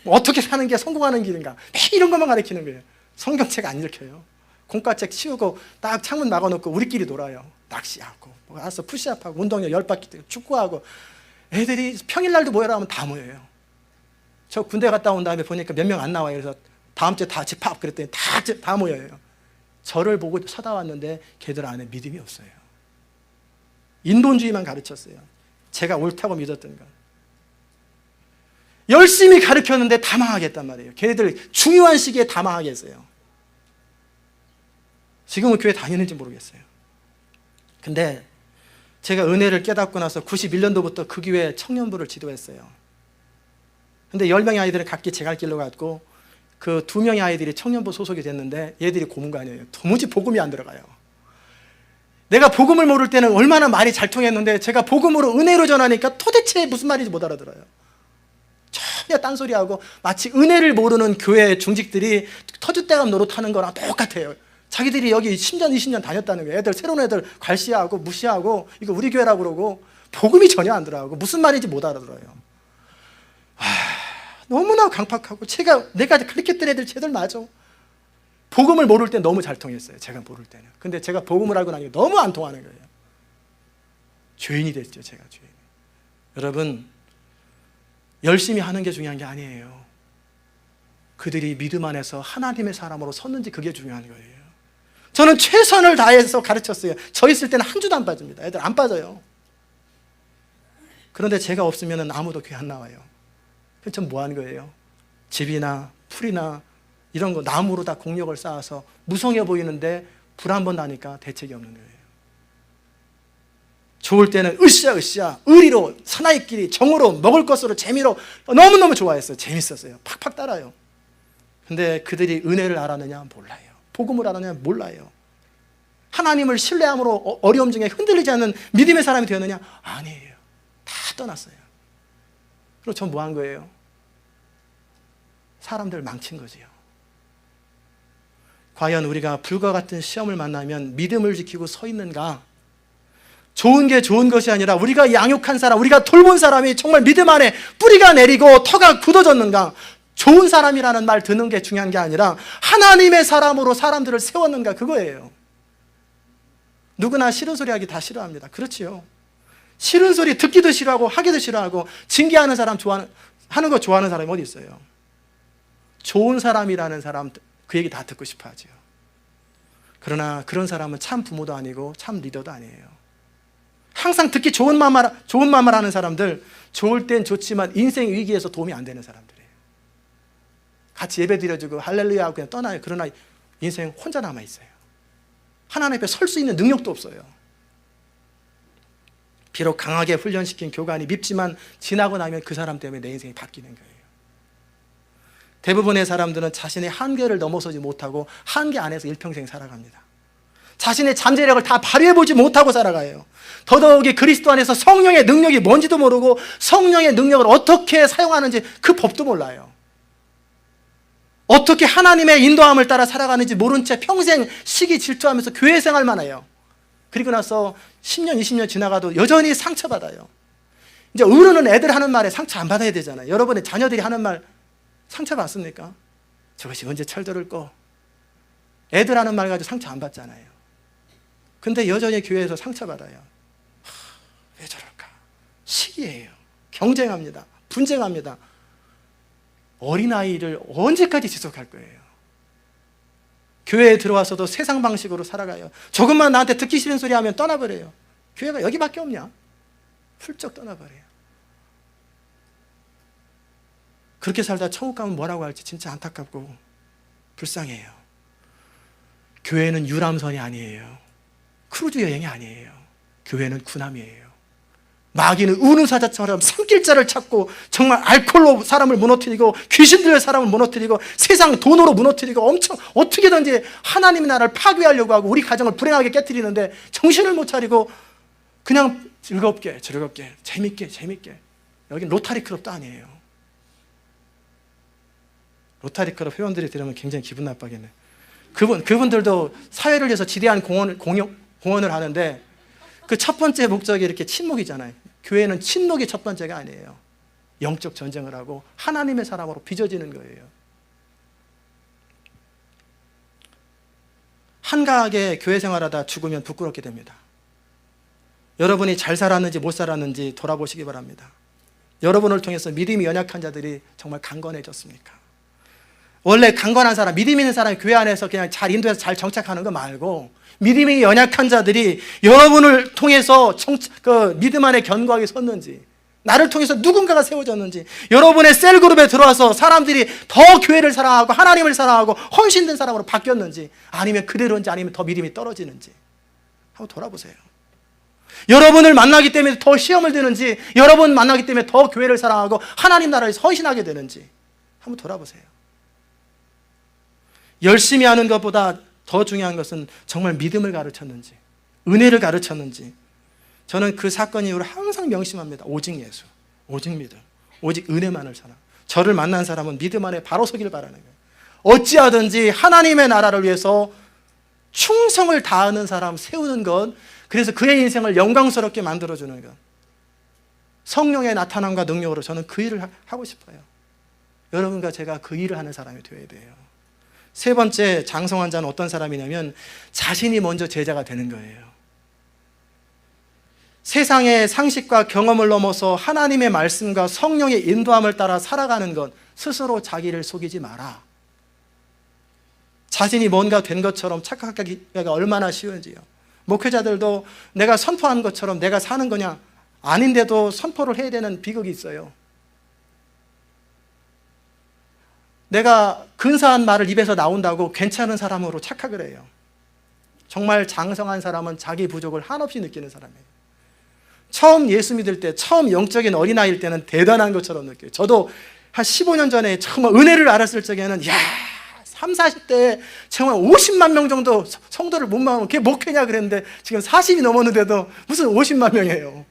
뭐 어떻게 사는 게 성공하는 길인가. 매일 이런 것만 가르치는 거예요. 성경책 안 읽혀요. 공과책 치우고 딱 창문 막아놓고 우리끼리 놀아요. 낚시하고 뭐 알아서 푸시업하고 운동력 10바퀴 뛰고 축구하고 애들이 평일날도 모여라 하면 다 모여요. 저 군대 갔다 온 다음에 보니까 몇 명 안 나와요. 그래서 다음 주에 다 집합 그랬더니 다 모여요. 저를 보고 쳐다왔는데 걔들 안에 믿음이 없어요. 인본주의만 가르쳤어요. 제가 옳다고 믿었던 건. 열심히 가르쳤는데 다 망하겠단 말이에요. 걔네들 중요한 시기에 다 망하게 했어요. 지금은 교회 다니는지 모르겠어요. 근데 제가 은혜를 깨닫고 나서 91년도부터 그 교회 청년부를 지도했어요. 근데 10명의 아이들은 각기 제 갈 길로 갔고 그 2명의 아이들이 청년부 소속이 됐는데 얘들이 고문관이에요. 도무지 복음이 안 들어가요. 내가 복음을 모를 때는 얼마나 말이 잘 통했는데 제가 복음으로 은혜로 전하니까 도대체 무슨 말인지 못 알아들어요. 전혀 딴소리하고 마치 은혜를 모르는 교회 중직들이 터줏대감 노릇하는 거랑 똑같아요. 자기들이 여기 10년, 20년 다녔다는 거예요. 애들, 새로운 애들 괄시하고 무시하고 이거 우리 교회라고 그러고 복음이 전혀 안 들어가고 무슨 말인지 못 알아들어요. 너무나 강팍하고 내가 가르쳤던 애들 쟤들 맞아. 복음을 모를 때 너무 잘 통했어요. 제가 모를 때는. 근데 제가 복음을 알고 나니까 너무 안 통하는 거예요. 죄인이 됐죠. 제가 죄인. 여러분, 열심히 하는 게 중요한 게 아니에요. 그들이 믿음 안에서 하나님의 사람으로 섰는지 그게 중요한 거예요. 저는 최선을 다해서 가르쳤어요. 저 있을 때는 한 주도 안 빠집니다. 애들 안 빠져요. 그런데 제가 없으면 아무도 교회 안 나와요. 그럼 전 뭐 하는 거예요? 집이나 풀이나 이런 거 나무로 다 공력을 쌓아서 무성해 보이는데 불 한 번 나니까 대책이 없는 거예요. 좋을 때는 으쌰 의리로 사나이끼리 정으로 먹을 것으로 재미로 너무너무 좋아했어요. 재밌었어요. 팍팍 따라요. 근데 그들이 은혜를 알았느냐? 몰라요. 복음을 알았느냐? 몰라요. 하나님을 신뢰함으로 어려움 중에 흔들리지 않는 믿음의 사람이 되었느냐? 아니에요. 다 떠났어요. 그리고 전 뭐 한 거예요? 사람들 망친 거지요. 과연 우리가 불과 같은 시험을 만나면 믿음을 지키고 서 있는가? 좋은 게 좋은 것이 아니라 우리가 양육한 사람, 우리가 돌본 사람이 정말 믿음 안에 뿌리가 내리고 터가 굳어졌는가? 좋은 사람이라는 말 듣는 게 중요한 게 아니라 하나님의 사람으로 사람들을 세웠는가, 그거예요. 누구나 싫은 소리 하기 다 싫어합니다. 그렇지요. 싫은 소리 듣기도 싫어하고 하기도 싫어하고 징계하는 사람 하는 거 좋아하는 사람이 어디 있어요? 좋은 사람이라는 사람 그 얘기 다 듣고 싶어 하죠. 그러나 그런 사람은 참 부모도 아니고 참 리더도 아니에요. 항상 듣기 좋은 말만 하는 사람들, 좋을 땐 좋지만 인생 위기에서 도움이 안 되는 사람들이에요. 같이 예배 드려주고 할렐루야 하고 그냥 떠나요. 그러나 인생 혼자 남아있어요. 하나님 앞에 설 수 있는 능력도 없어요. 비록 강하게 훈련시킨 교관이 밉지만 지나고 나면 그 사람 때문에 내 인생이 바뀌는 거예요. 대부분의 사람들은 자신의 한계를 넘어서지 못하고 한계 안에서 일평생 살아갑니다. 자신의 잠재력을 다 발휘해보지 못하고 살아가요. 더더욱이 그리스도 안에서 성령의 능력이 뭔지도 모르고 성령의 능력을 어떻게 사용하는지 그 법도 몰라요. 어떻게 하나님의 인도함을 따라 살아가는지 모른 채 평생 시기 질투하면서 교회 생활만 해요. 그리고 나서 10년, 20년 지나가도 여전히 상처받아요. 이제 어른은 애들 하는 말에 상처 안 받아야 되잖아요. 여러분의 자녀들이 하는 말 상처받습니까? 저것이 언제 철들을꼬? 애들 하는 말 가지고 상처 안 받잖아요. 근데 여전히 교회에서 상처받아요. 왜 저럴까? 시기예요. 경쟁합니다. 분쟁합니다. 어린아이를 언제까지 지속할 거예요? 교회에 들어와서도 세상 방식으로 살아가요. 조금만 나한테 듣기 싫은 소리 하면 떠나버려요. 교회가 여기밖에 없냐? 훌쩍 떠나버려요. 그렇게 살다 천국 가면 뭐라고 할지 진짜 안타깝고 불쌍해요. 교회는 유람선이 아니에요. 크루즈 여행이 아니에요. 교회는 군함이에요. 마귀는 우는 사자처럼 산길자를 찾고 정말 알코올로 사람을 무너뜨리고 귀신 들려 사람을 무너뜨리고 세상 돈으로 무너뜨리고 엄청 어떻게든지 하나님의 나라를 파괴하려고 하고 우리 가정을 불행하게 깨뜨리는데 정신을 못 차리고 그냥 즐겁게 재밌게 여긴 로타리 클럽도 아니에요. 로타리 클럽 회원들이 들으면 굉장히 기분 나빠겠네. 그분들도 사회를 위해서 지대한 공헌을 하는데 그 첫 번째 목적이 이렇게 친목이잖아요. 교회는 친목이 첫 번째가 아니에요. 영적 전쟁을 하고 하나님의 사람으로 빚어지는 거예요. 한가하게 교회 생활하다 죽으면 부끄럽게 됩니다. 여러분이 잘 살았는지 못 살았는지 돌아보시기 바랍니다. 여러분을 통해서 믿음이 연약한 자들이 정말 강건해졌습니까? 원래 강건한 사람, 믿음 있는 사람이 교회 안에서 그냥 잘 인도해서 잘 정착하는 거 말고 믿음이 연약한 자들이 여러분을 통해서 믿음 안에 견고하게 섰는지, 나를 통해서 누군가가 세워졌는지, 여러분의 셀그룹에 들어와서 사람들이 더 교회를 사랑하고 하나님을 사랑하고 헌신된 사람으로 바뀌었는지, 아니면 그대로인지 아니면 더 믿음이 떨어지는지 한번 돌아보세요. 여러분을 만나기 때문에 더 시험을 드는지, 여러분 만나기 때문에 더 교회를 사랑하고 하나님 나라에 헌신하게 되는지 한번 돌아보세요. 열심히 하는 것보다 더 중요한 것은 정말 믿음을 가르쳤는지, 은혜를 가르쳤는지. 저는 그 사건 이후로 항상 명심합니다. 오직 예수, 오직 믿음, 오직 은혜만을 사랑. 저를 만난 사람은 믿음 안에 바로 서기를 바라는 거예요. 어찌하든지 하나님의 나라를 위해서 충성을 다하는 사람 세우는 것, 그래서 그의 인생을 영광스럽게 만들어주는 것, 성령의 나타남과 능력으로 저는 그 일을 하고 싶어요. 여러분과 제가 그 일을 하는 사람이 되어야 돼요. 세 번째, 장성한 자는 어떤 사람이냐면 자신이 먼저 제자가 되는 거예요. 세상의 상식과 경험을 넘어서 하나님의 말씀과 성령의 인도함을 따라 살아가는 것, 스스로 자기를 속이지 마라. 자신이 뭔가 된 것처럼 착각하기가 얼마나 쉬운지요. 목회자들도 내가 선포한 것처럼 내가 사는 거냐, 아닌데도 선포를 해야 되는 비극이 있어요. 내가 근사한 말을 입에서 나온다고 괜찮은 사람으로 착각을 해요. 정말 장성한 사람은 자기 부족을 한없이 느끼는 사람이에요. 처음 예수 믿을 때, 처음 영적인 어린아이일 때는 대단한 것처럼 느껴요. 저도 한 15년 전에 정말 은혜를 알았을 적에는 30, 40대에 정말 50만 명 정도 성도를 못 모으면 그게 목회냐 그랬는데 지금 40이 넘었는데도 무슨 50만 명이에요.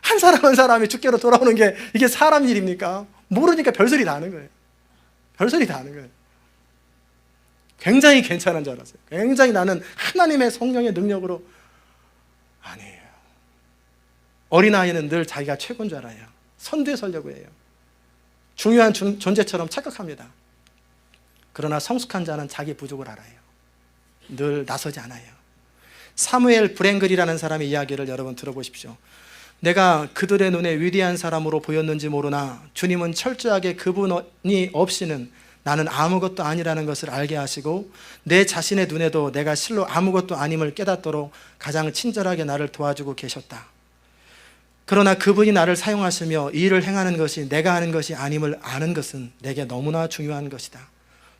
한 사람 한 사람이 주께로 돌아오는 게 이게 사람 일입니까? 모르니까 별소리 다 하는 거예요. 별소리 다 하는 거예요. 굉장히 괜찮은 줄 알았어요. 굉장히 나는 하나님의 성령의 능력으로, 아니에요. 어린아이는 늘 자기가 최고인 줄 알아요. 선두에 서려고 해요. 중요한 존재처럼 착각합니다. 그러나 성숙한 자는 자기 부족을 알아요. 늘 나서지 않아요. 사무엘 브랭글이라는 사람의 이야기를 여러분 들어보십시오. 내가 그들의 눈에 위대한 사람으로 보였는지 모르나 주님은 철저하게 그분이 없이는 나는 아무것도 아니라는 것을 알게 하시고 내 자신의 눈에도 내가 실로 아무것도 아님을 깨닫도록 가장 친절하게 나를 도와주고 계셨다. 그러나 그분이 나를 사용하시며 이 일을 행하는 것이 내가 하는 것이 아님을 아는 것은 내게 너무나 중요한 것이다.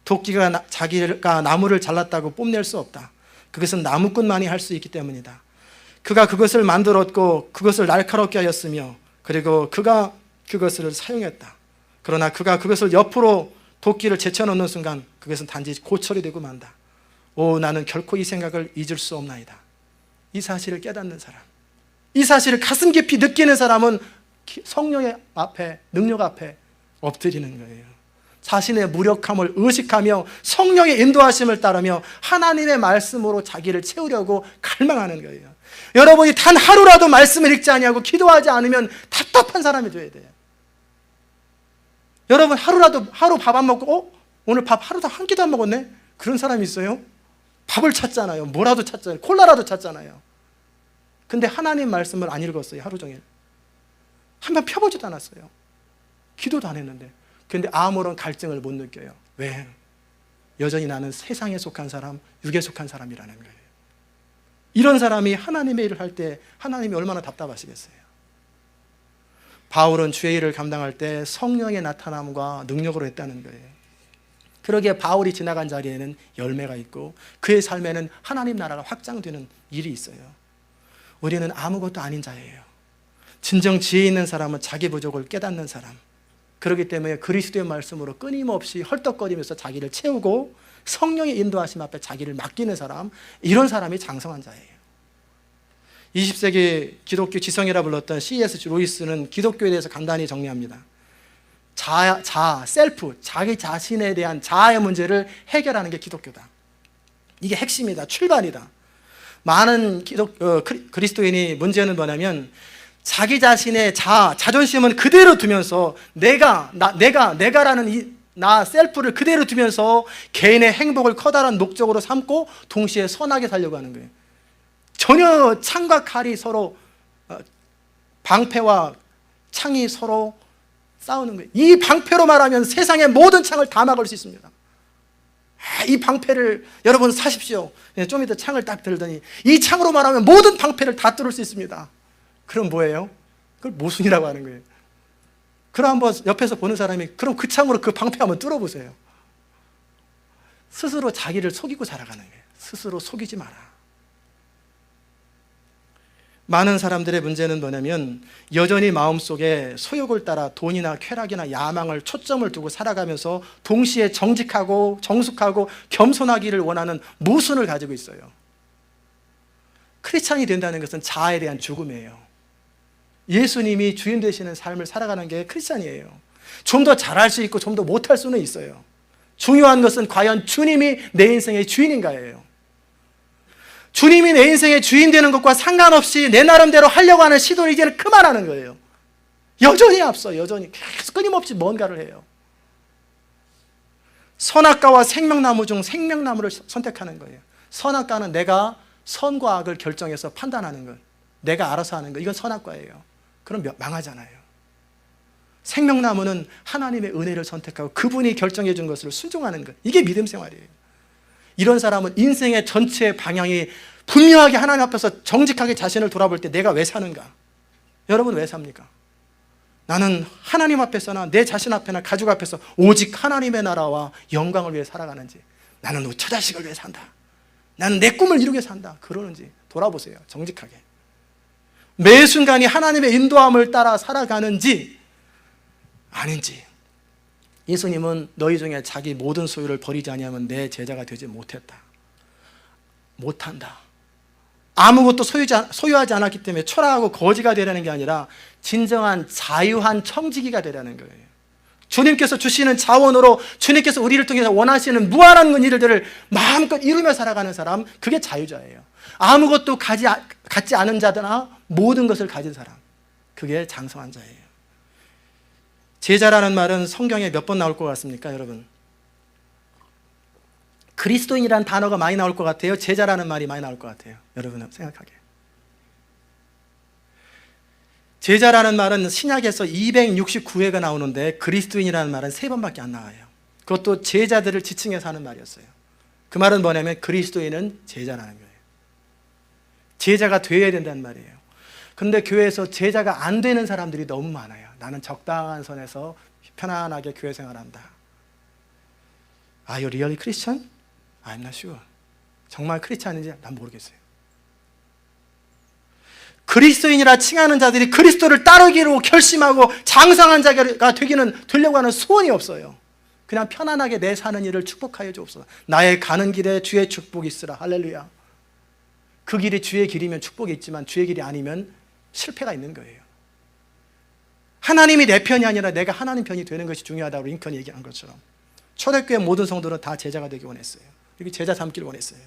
도끼가 자기가 나무를 잘랐다고 뽐낼 수 없다. 그것은 나무꾼만이 할 수 있기 때문이다. 그가 그것을 만들었고 그것을 날카롭게 하였으며 그리고 그가 그것을 사용했다. 그러나 그가 그것을 옆으로 도끼를 제쳐놓는 순간 그것은 단지 고철이 되고 만다. 오, 나는 결코 이 생각을 잊을 수 없나이다. 이 사실을 깨닫는 사람, 이 사실을 가슴 깊이 느끼는 사람은 성령의 앞에, 능력 앞에 엎드리는 거예요. 자신의 무력함을 의식하며 성령의 인도하심을 따르며 하나님의 말씀으로 자기를 채우려고 갈망하는 거예요. 여러분이 단 하루라도 말씀을 읽지 아니하고 기도하지 않으면 답답한 사람이 돼야 돼요. 여러분 하루 밥 안 먹고 오늘 밥 하루도 한 끼도 안 먹었네? 그런 사람이 있어요? 밥을 찾잖아요. 뭐라도 찾잖아요. 콜라라도 찾잖아요. 근데 하나님 말씀을 안 읽었어요. 하루 종일. 한번 펴보지도 않았어요. 기도도 안 했는데. 근데 아무런 갈증을 못 느껴요. 왜? 여전히 나는 세상에 속한 사람, 육에 속한 사람이라는 거예요. 이런 사람이 하나님의 일을 할 때 하나님이 얼마나 답답하시겠어요. 바울은 주의 일을 감당할 때 성령의 나타남과 능력으로 했다는 거예요. 그러기에 바울이 지나간 자리에는 열매가 있고 그의 삶에는 하나님 나라가 확장되는 일이 있어요. 우리는 아무것도 아닌 자예요. 진정 지혜 있는 사람은 자기 부족을 깨닫는 사람, 그렇기 때문에 그리스도의 말씀으로 끊임없이 헐떡거리면서 자기를 채우고 성령의 인도하심 앞에 자기를 맡기는 사람, 이런 사람이 장성한 자예요. 20세기 기독교 지성이라 불렀던 C.S. 루이스는 기독교에 대해서 간단히 정리합니다. 셀프, 자기 자신에 대한 자아의 문제를 해결하는 게 기독교다. 이게 핵심이다, 출발이다. 많은 그리스도인이 문제는 뭐냐면 자기 자신의 자존심은 그대로 두면서 내가라는 나 셀프를 그대로 두면서 개인의 행복을 커다란 목적으로 삼고 동시에 선하게 살려고 하는 거예요. 전혀 창과 칼이 서로 방패와 창이 서로 싸우는 거예요. 이 방패로 말하면 세상의 모든 창을 다 막을 수 있습니다. 이 방패를 여러분 사십시오. 좀 이따 창을 딱 들더니 이 창으로 말하면 모든 방패를 다 뚫을 수 있습니다. 그럼 뭐예요? 그걸 모순이라고 하는 거예요. 그럼 한번 옆에서 보는 사람이 그럼 그 창으로 그 방패 한번 뚫어보세요. 스스로 자기를 속이고 살아가는 거예요. 스스로 속이지 마라. 많은 사람들의 문제는 뭐냐면 여전히 마음속에 소욕을 따라 돈이나 쾌락이나 야망을 초점을 두고 살아가면서 동시에 정직하고 정숙하고 겸손하기를 원하는 모순을 가지고 있어요. 크리스찬이 된다는 것은 자아에 대한 죽음이에요. 예수님이 주인 되시는 삶을 살아가는 게 크리스찬이에요. 좀 더 잘할 수 있고 좀 더 못할 수는 있어요. 중요한 것은 과연 주님이 내 인생의 주인인가예요. 주님이 내 인생의 주인 되는 것과 상관없이 내 나름대로 하려고 하는 시도를 이제는 그만하는 거예요. 여전히 앞서 여전히 계속 끊임없이 뭔가를 해요. 선악과와 생명나무 중 생명나무를 선택하는 거예요. 선악과는 내가 선과 악을 결정해서 판단하는 것, 내가 알아서 하는 것, 이건 선악과예요. 그럼 망하잖아요. 생명나무는 하나님의 은혜를 선택하고 그분이 결정해 준 것을 순종하는 것, 이게 믿음 생활이에요. 이런 사람은 인생의 전체 방향이 분명하게 하나님 앞에서 정직하게 자신을 돌아볼 때 내가 왜 사는가? 여러분 왜 삽니까? 나는 하나님 앞에서나 내 자신 앞에나 가족 앞에서 오직 하나님의 나라와 영광을 위해 살아가는지, 나는 우리 처자식을 위해 산다, 나는 내 꿈을 이루게 산다, 그러는지 돌아보세요. 정직하게 매 순간이 하나님의 인도함을 따라 살아가는지 아닌지. 예수님은 너희 중에 자기 모든 소유를 버리지 아니하면 내 제자가 되지 못한다. 아무것도 소유하지 않았기 때문에 초라하고 거지가 되려는 게 아니라 진정한 자유한 청지기가 되려는 거예요. 주님께서 주시는 자원으로 주님께서 우리를 통해서 원하시는 무한한 일들을 마음껏 이루며 살아가는 사람, 그게 자유자예요. 아무것도 갖지 않은 자들아 모든 것을 가진 사람, 그게 장성한 자예요. 제자라는 말은 성경에 몇 번 나올 것 같습니까, 여러분? 그리스도인이라는 단어가 많이 나올 것 같아요? 제자라는 말이 많이 나올 것 같아요? 여러분 생각하기에. 제자라는 말은 신약에서 269회가 나오는데 그리스도인이라는 말은 3번밖에 안 나와요. 그것도 제자들을 지칭해서 하는 말이었어요. 그 말은 뭐냐면 그리스도인은 제자라는 거예요. 제자가 되어야 된다는 말이에요. 그런데 교회에서 제자가 안 되는 사람들이 너무 많아요. 나는 적당한 선에서 편안하게 교회 생활한다. Are you really Christian? I'm not sure. 정말 크리스찬인지 난 모르겠어요. 그리스도인이라 칭하는 자들이 그리스도를 따르기로 결심하고 장성한 자가 되려고 하는 소원이 없어요. 그냥 편안하게 내 사는 일을 축복하여 주옵소서. 나의 가는 길에 주의 축복이 있으라. 할렐루야. 그 길이 주의 길이면 축복이 있지만 주의 길이 아니면 실패가 있는 거예요. 하나님이 내 편이 아니라 내가 하나님 편이 되는 것이 중요하다고 링컨이 얘기한 것처럼 초대교회 모든 성도는 다 제자가 되기 원했어요. 이렇게 제자 삼기를 원했어요.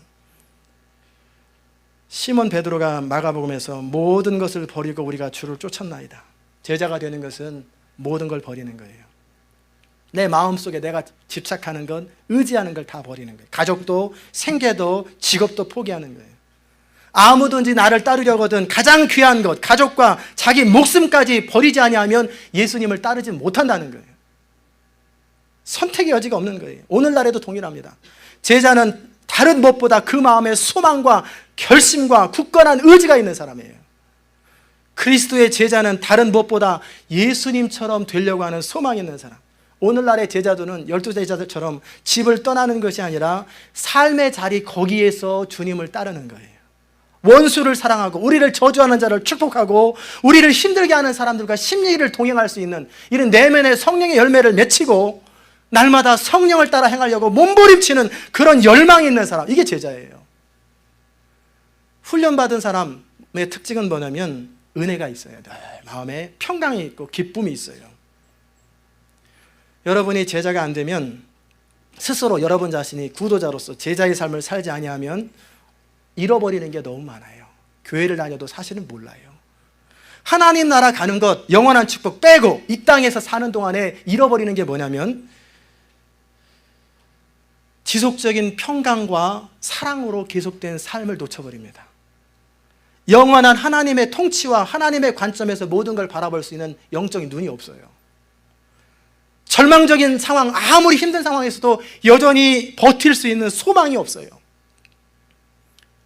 시몬 베드로가 마가복음에서 모든 것을 버리고 우리가 주를 쫓았나이다. 제자가 되는 것은 모든 걸 버리는 거예요. 내 마음속에 내가 집착하는 건, 의지하는 걸 다 버리는 거예요. 가족도 생계도 직업도 포기하는 거예요. 아무든지 나를 따르려거든 가장 귀한 것, 가족과 자기 목숨까지 버리지 아니하면 예수님을 따르지 못한다는 거예요. 선택의 여지가 없는 거예요. 오늘날에도 동일합니다. 제자는 다른 무엇보다 그 마음에 소망과 결심과 굳건한 의지가 있는 사람이에요. 그리스도의 제자는 다른 무엇보다 예수님처럼 되려고 하는 소망이 있는 사람. 오늘날의 제자들은 12제자들처럼 집을 떠나는 것이 아니라 삶의 자리 거기에서 주님을 따르는 거예요. 원수를 사랑하고 우리를 저주하는 자를 축복하고 우리를 힘들게 하는 사람들과 심리를 동행할 수 있는 이런 내면의 성령의 열매를 맺히고 날마다 성령을 따라 행하려고 몸부림치는 그런 열망이 있는 사람, 이게 제자예요. 훈련받은 사람의 특징은 뭐냐면 은혜가 있어요. 마음에 평강이 있고 기쁨이 있어요. 여러분이 제자가 안 되면 스스로 여러분 자신이 구도자로서 제자의 삶을 살지 아니하면 잃어버리는 게 너무 많아요. 교회를 다녀도 사실은 몰라요. 하나님 나라 가는 것, 영원한 축복 빼고 이 땅에서 사는 동안에 잃어버리는 게 뭐냐면 지속적인 평강과 사랑으로 계속된 삶을 놓쳐버립니다. 영원한 하나님의 통치와 하나님의 관점에서 모든 걸 바라볼 수 있는 영적인 눈이 없어요. 절망적인 상황, 아무리 힘든 상황에서도 여전히 버틸 수 있는 소망이 없어요.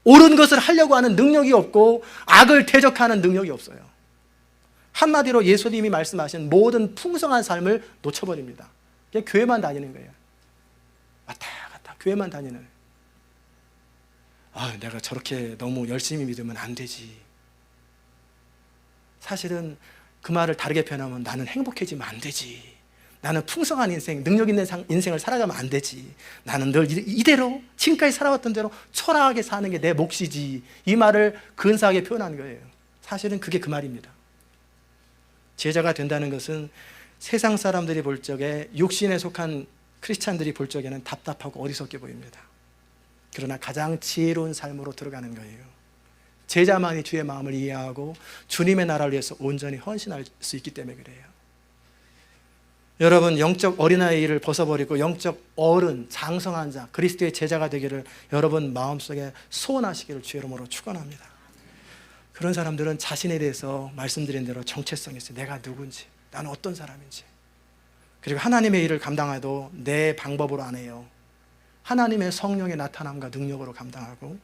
옳은 것을 하려고 하는 능력이 없고 악을 대적하는 능력이 없어요. 한마디로 예수님이 말씀하신 모든 풍성한 삶을 놓쳐버립니다. 그냥 교회만 다니는 거예요. 왔다 갔다 교회만 다니는. 내가 저렇게 너무 열심히 믿으면 안 되지. 사실은 그 말을 다르게 표현하면 나는 행복해지면 안 되지. 나는 풍성한 인생, 능력 있는 인생을 살아가면 안 되지. 나는 늘 이대로 지금까지 살아왔던 대로 초라하게 사는 게 내 몫이지. 이 말을 근사하게 표현한 거예요. 사실은 그게 그 말입니다. 제자가 된다는 것은 세상 사람들이 볼 적에 육신에 속한 크리스찬들이 볼 적에는 답답하고 어리석게 보입니다. 그러나 가장 지혜로운 삶으로 들어가는 거예요. 제자만이 주의 마음을 이해하고 주님의 나라를 위해서 온전히 헌신할 수 있기 때문에 그래요. 여러분, 영적 어린아이를 벗어버리고 영적 어른, 장성한 자, 그리스도의 제자가 되기를 여러분 마음속에 소원하시기를 주의 이름으로 축원합니다. 그런 사람들은 자신에 대해서 말씀드린 대로 정체성이 있어요. 내가 누군지, 나는 어떤 사람인지. 그리고 하나님의 일을 감당해도 내 방법으로 안 해요. 하나님의 성령의 나타남과 능력으로 감당하고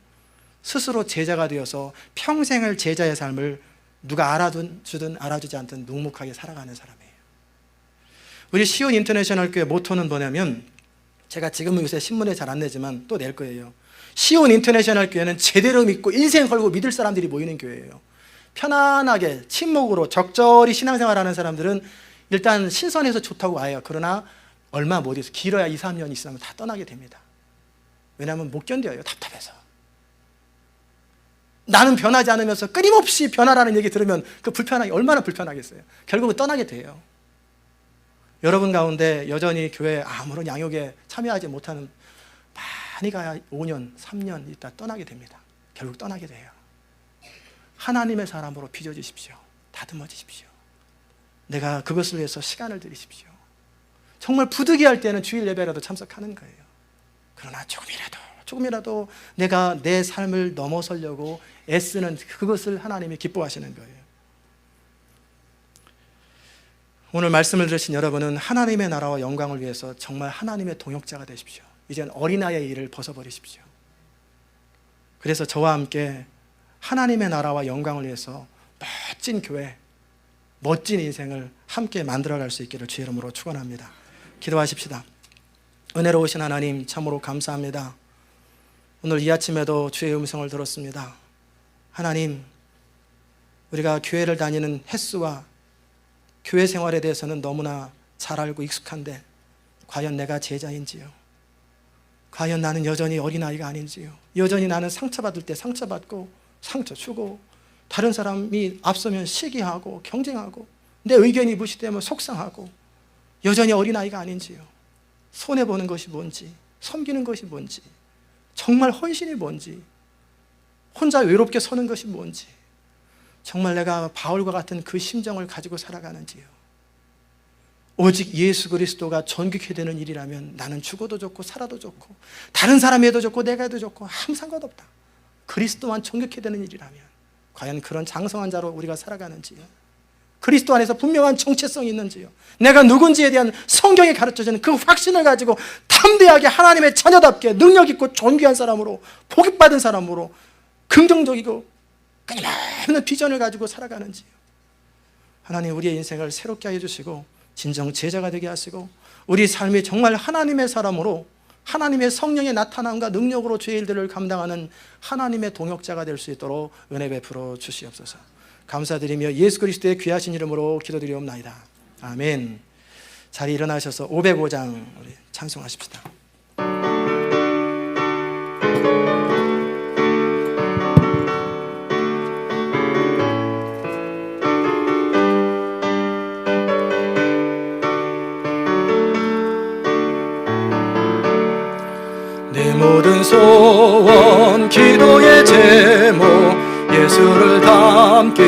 스스로 제자가 되어서 평생을 제자의 삶을 누가 알아주든 알아주지 않든 묵묵하게 살아가는 사람이에요. 우리 시온 인터내셔널 교회 모토는 뭐냐면, 제가 지금은 요새 신문에 잘 안 내지만 또 낼 거예요. 시온 인터내셔널 교회는 제대로 믿고 인생 걸고 믿을 사람들이 모이는 교회예요. 편안하게 침묵으로 적절히 신앙생활하는 사람들은 일단 신선해서 좋다고 와요. 그러나 얼마 못 있어요. 길어야 2, 3년 있으면 다 떠나게 됩니다. 왜냐하면 못 견뎌요. 답답해서. 나는 변하지 않으면서 끊임없이 변하라는 얘기 들으면 그 불편하게, 얼마나 불편하겠어요. 결국은 떠나게 돼요. 여러분 가운데 여전히 교회 아무런 양육에 참여하지 못하는, 많이 가야 5년, 3년 있다 떠나게 됩니다. 결국 떠나게 돼요. 하나님의 사람으로 빚어지십시오. 다듬어지십시오. 내가 그것을 위해서 시간을 들이십시오. 정말 부득이할 때는 주일 예배라도 참석하는 거예요. 그러나 조금이라도 내가 내 삶을 넘어서려고 애쓰는 그것을 하나님이 기뻐하시는 거예요. 오늘 말씀을 들으신 여러분은 하나님의 나라와 영광을 위해서 정말 하나님의 동역자가 되십시오. 이젠 어린아이의 일을 벗어버리십시오. 그래서 저와 함께 하나님의 나라와 영광을 위해서 멋진 교회, 멋진 인생을 함께 만들어갈 수 있기를 주의 이름으로 축원합니다. 기도하십시다. 은혜로우신 하나님, 참으로 감사합니다. 오늘 이 아침에도 주의 음성을 들었습니다. 하나님, 우리가 교회를 다니는 횟수와 교회 생활에 대해서는 너무나 잘 알고 익숙한데 과연 내가 제자인지요? 과연 나는 여전히 어린아이가 아닌지요? 여전히 나는 상처받을 때 상처받고 상처 주고 다른 사람이 앞서면 시기하고 경쟁하고 내 의견이 무시되면 속상하고 여전히 어린아이가 아닌지요? 손해보는 것이 뭔지, 섬기는 것이 뭔지, 정말 헌신이 뭔지, 혼자 외롭게 서는 것이 뭔지, 정말 내가 바울과 같은 그 심정을 가지고 살아가는지요? 오직 예수 그리스도가 존귀케 되는 일이라면 나는 죽어도 좋고 살아도 좋고 다른 사람이 해도 좋고 내가 해도 좋고 아무 상관없다. 그리스도만 존귀케 되는 일이라면 과연 그런 장성한 자로 우리가 살아가는지요? 그리스도 안에서 분명한 정체성이 있는지요? 내가 누군지에 대한 성경이 가르쳐주는 그 확신을 가지고 담대하게 하나님의 자녀답게 능력 있고 존귀한 사람으로, 복받은 사람으로, 긍정적이고 끊임없는 비전을 가지고 살아가는지요? 하나님, 우리의 인생을 새롭게 해주시고 진정 제자가 되게 하시고 우리 삶이 정말 하나님의 사람으로 하나님의 성령의 나타남과 능력으로 죄의 일들을 감당하는 하나님의 동역자가 될 수 있도록 은혜 베풀어 주시옵소서. 감사드리며 예수 그리스도의 귀하신 이름으로 기도드리옵나이다. 아멘. 자리 일어나셔서 505장 우리 찬송하십시다. 내 모든 소원 기도의 제목 예수를 닮기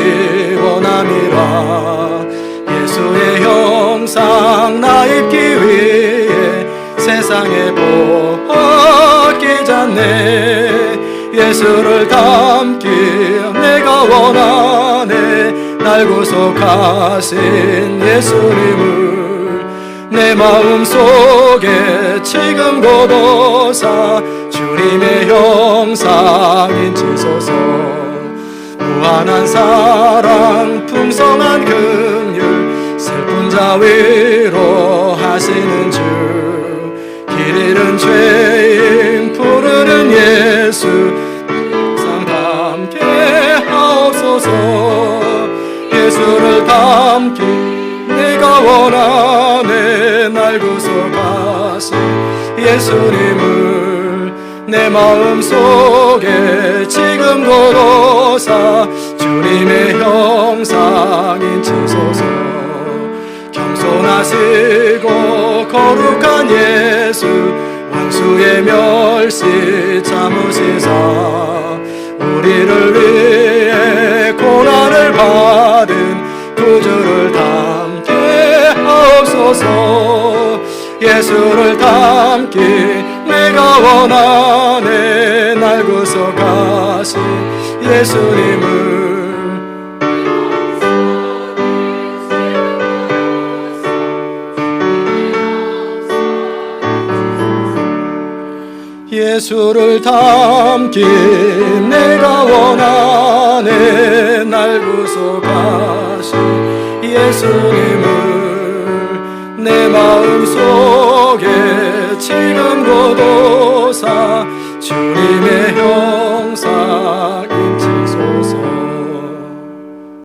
원함이라. 예수의 형상 나 입기 위해 세상에 복 얻기 않네. 예수를 닮기 내가 원하네. 날 구속하신 예수님을 내 마음속에 지금 고도사 주님의 형상 인치소서. 무한한 사랑 풍성한 긍휼 슬픈 자 위로하시는 주. 길 잃은 죄인 부르는 예수 항상 담게 하옵소서. 예수를 담기 내가 원하네. 날 구속하신 예수님을 내 마음속에 지금 고도사 주님의 형상 인치소서. 겸손하시고 거룩한 예수 원수의 멸시 참으시사 우리를 위해 고난을 받은 구주를 담게 하옵소서. 예수를 닮기 내가 원하네. 날 구속하신 예수님을 예수를 닮기 내가 원하네. 날 구속하신 예수님을 내 마음속에 지금 고도사 주님의